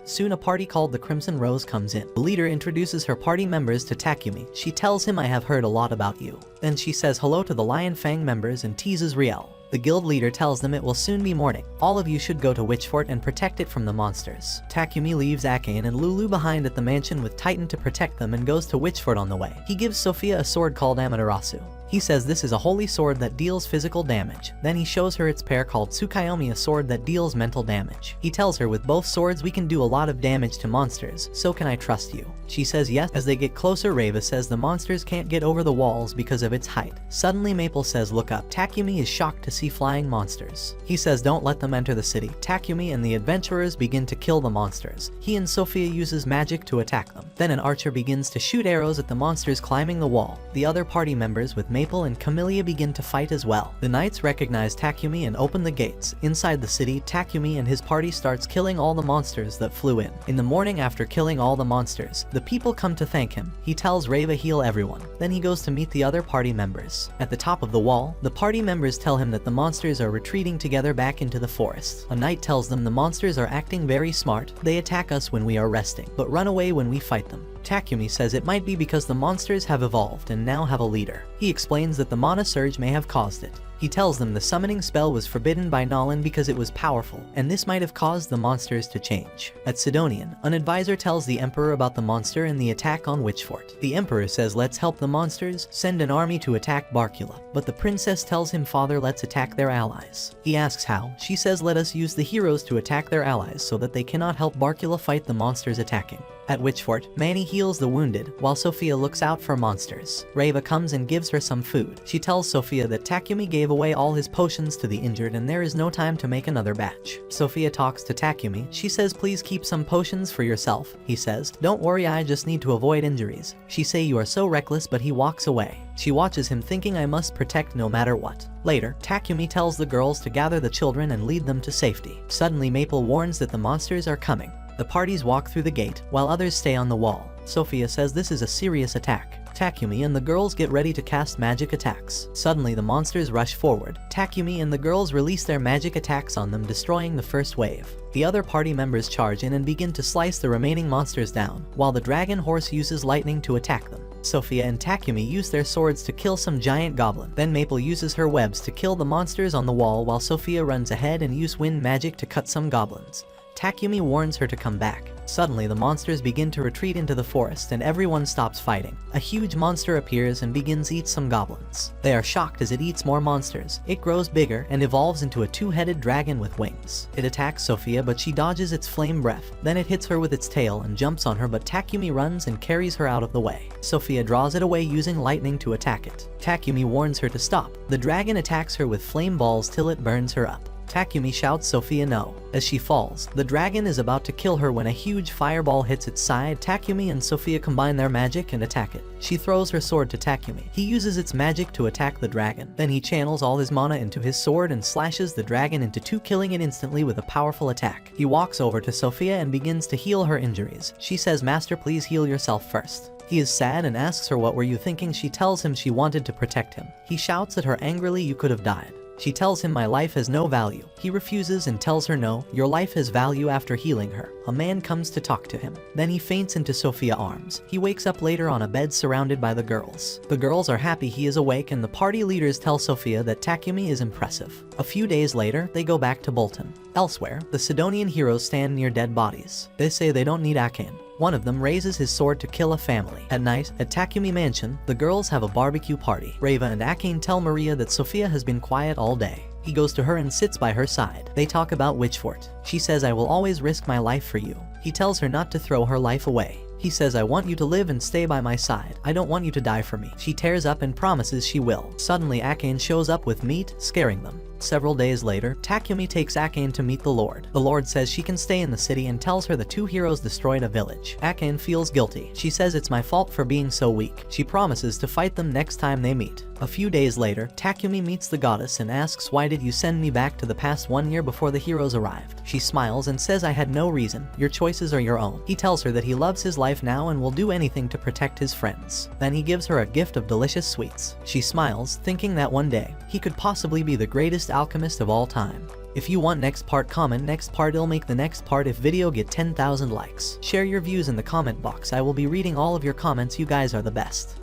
Soon a party called the Crimson Rose comes in. The leader introduces her party members to Takumi. She tells him, "I have heard a lot about you." Then she says hello to the Lion Fang members and teases Riel. The guild leader tells them it will soon be morning. All of you should go to Witchfort and protect it from the monsters. Takumi leaves Akane and Lulu behind at the mansion with Titan to protect them and goes to Witchfort on the way. He gives Sophia a sword called Amaterasu. He says this is a holy sword that deals physical damage. Then he shows her its pair called Tsukayomi, a sword that deals mental damage. He tells her with both swords we can do a lot of damage to monsters, so can I trust you? She says yes. As they get closer, Reiva says the monsters can't get over the walls because of its height. Suddenly Maple says look up. Takumi is shocked to see flying monsters. He says don't let them enter the city. Takumi and the adventurers begin to kill the monsters. He and Sophia uses magic to attack them. Then an archer begins to shoot arrows at the monsters climbing the wall. The other party members with Maple and Camellia begin to fight as well. The knights recognize Takumi and open the gates. Inside the city, Takumi and his party starts killing all the monsters that flew in. In the morning after killing all the monsters, the people come to thank him. He tells Reiva heal everyone. Then he goes to meet the other party members. At the top of the wall, the party members tell him that the monsters are retreating together back into the forest. A knight tells them the monsters are acting very smart. They attack us when we are resting, but run away when we fight them. Takumi says it might be because the monsters have evolved and now have a leader. He explains that the mana surge may have caused it. He tells them the summoning spell was forbidden by Nolan because it was powerful, and this might have caused the monsters to change. At Sidonian, an advisor tells the Emperor about the monster and the attack on Witchfort. The Emperor says let's help the monsters, send an army to attack Barkula. But the princess tells him father let's attack their allies. He asks how. She says let us use the heroes to attack their allies so that they cannot help Barkula fight the monsters attacking. At Witchfort, Manny heals the wounded, while Sophia looks out for monsters. Reiva comes and gives her some food. She tells Sophia that Takumi gave away all his potions to the injured and there is no time to make another batch. Sophia talks to Takumi. She says please keep some potions for yourself. He says, don't worry, I just need to avoid injuries. She say you are so reckless, but he walks away. She watches him thinking I must protect no matter what. Later, Takumi tells the girls to gather the children and lead them to safety. Suddenly Maple warns that the monsters are coming. The parties walk through the gate, while others stay on the wall. Sophia says this is a serious attack. Takumi and the girls get ready to cast magic attacks. Suddenly the monsters rush forward. Takumi and the girls release their magic attacks on them, destroying the first wave. The other party members charge in and begin to slice the remaining monsters down, while the dragon horse uses lightning to attack them. Sophia and Takumi use their swords to kill some giant goblin. Then Maple uses her webs to kill the monsters on the wall, while Sophia runs ahead and uses wind magic to cut some goblins. Takumi warns her to come back. Suddenly the monsters begin to retreat into the forest and everyone stops fighting. A huge monster appears and begins to eat some goblins. They are shocked as it eats more monsters. It grows bigger and evolves into a 2-headed dragon with wings. It attacks Sophia, but she dodges its flame breath. Then it hits her with its tail and jumps on her, but Takumi runs and carries her out of the way. Sophia draws it away using lightning to attack it. Takumi warns her to stop. The dragon attacks her with flame balls till it burns her up. Takumi shouts Sophia no. As she falls, the dragon is about to kill her when a huge fireball hits its side. Takumi and Sophia combine their magic and attack it. She throws her sword to Takumi. He uses its magic to attack the dragon. Then he channels all his mana into his sword and slashes the dragon into two, killing it instantly with a powerful attack. He walks over to Sophia and begins to heal her injuries. She says, "Master, please heal yourself first." He is sad and asks her what were you thinking. She tells him she wanted to protect him. He shouts at her angrily, "You could have died." She tells him, "My life has no value." He refuses and tells her, "No, your life has value." After healing her, a man comes to talk to him. Then he faints into Sophia's arms. He wakes up later on a bed surrounded by the girls. The girls are happy he is awake, and the party leaders tell Sophia that Takumi is impressive. A few days later, they go back to Bolton. Elsewhere, the Sidonian heroes stand near dead bodies. They say they don't need Akane. One of them raises his sword to kill a family. At night, at Takumi Mansion, the girls have a barbecue party. Reva and Akane tell Maria that Sophia has been quiet all day. He goes to her and sits by her side. They talk about Witchfort. She says, "I will always risk my life for you." He tells her not to throw her life away. He says, "I want you to live and stay by my side. I don't want you to die for me." She tears up and promises she will. Suddenly, Akane shows up with meat, scaring them. Several days later, Takumi takes Akane to meet the Lord. The Lord says she can stay in the city and tells her the two heroes destroyed a village. Akane feels guilty. She says it's my fault for being so weak. She promises to fight them next time they meet. A few days later, Takumi meets the goddess and asks, "Why did you send me back to the past 1 year before the heroes arrived?" She smiles and says, "I had no reason. Your choices are your own." He tells her that he loves his life now and will do anything to protect his friends. Then he gives her a gift of delicious sweets. She smiles, thinking that one day, he could possibly be the greatest alchemist of all time. If you want next part, comment next part. I'll make the next part if video get 10,000 likes. Share your views in the comment box. I will be reading all of your comments. You guys are the best.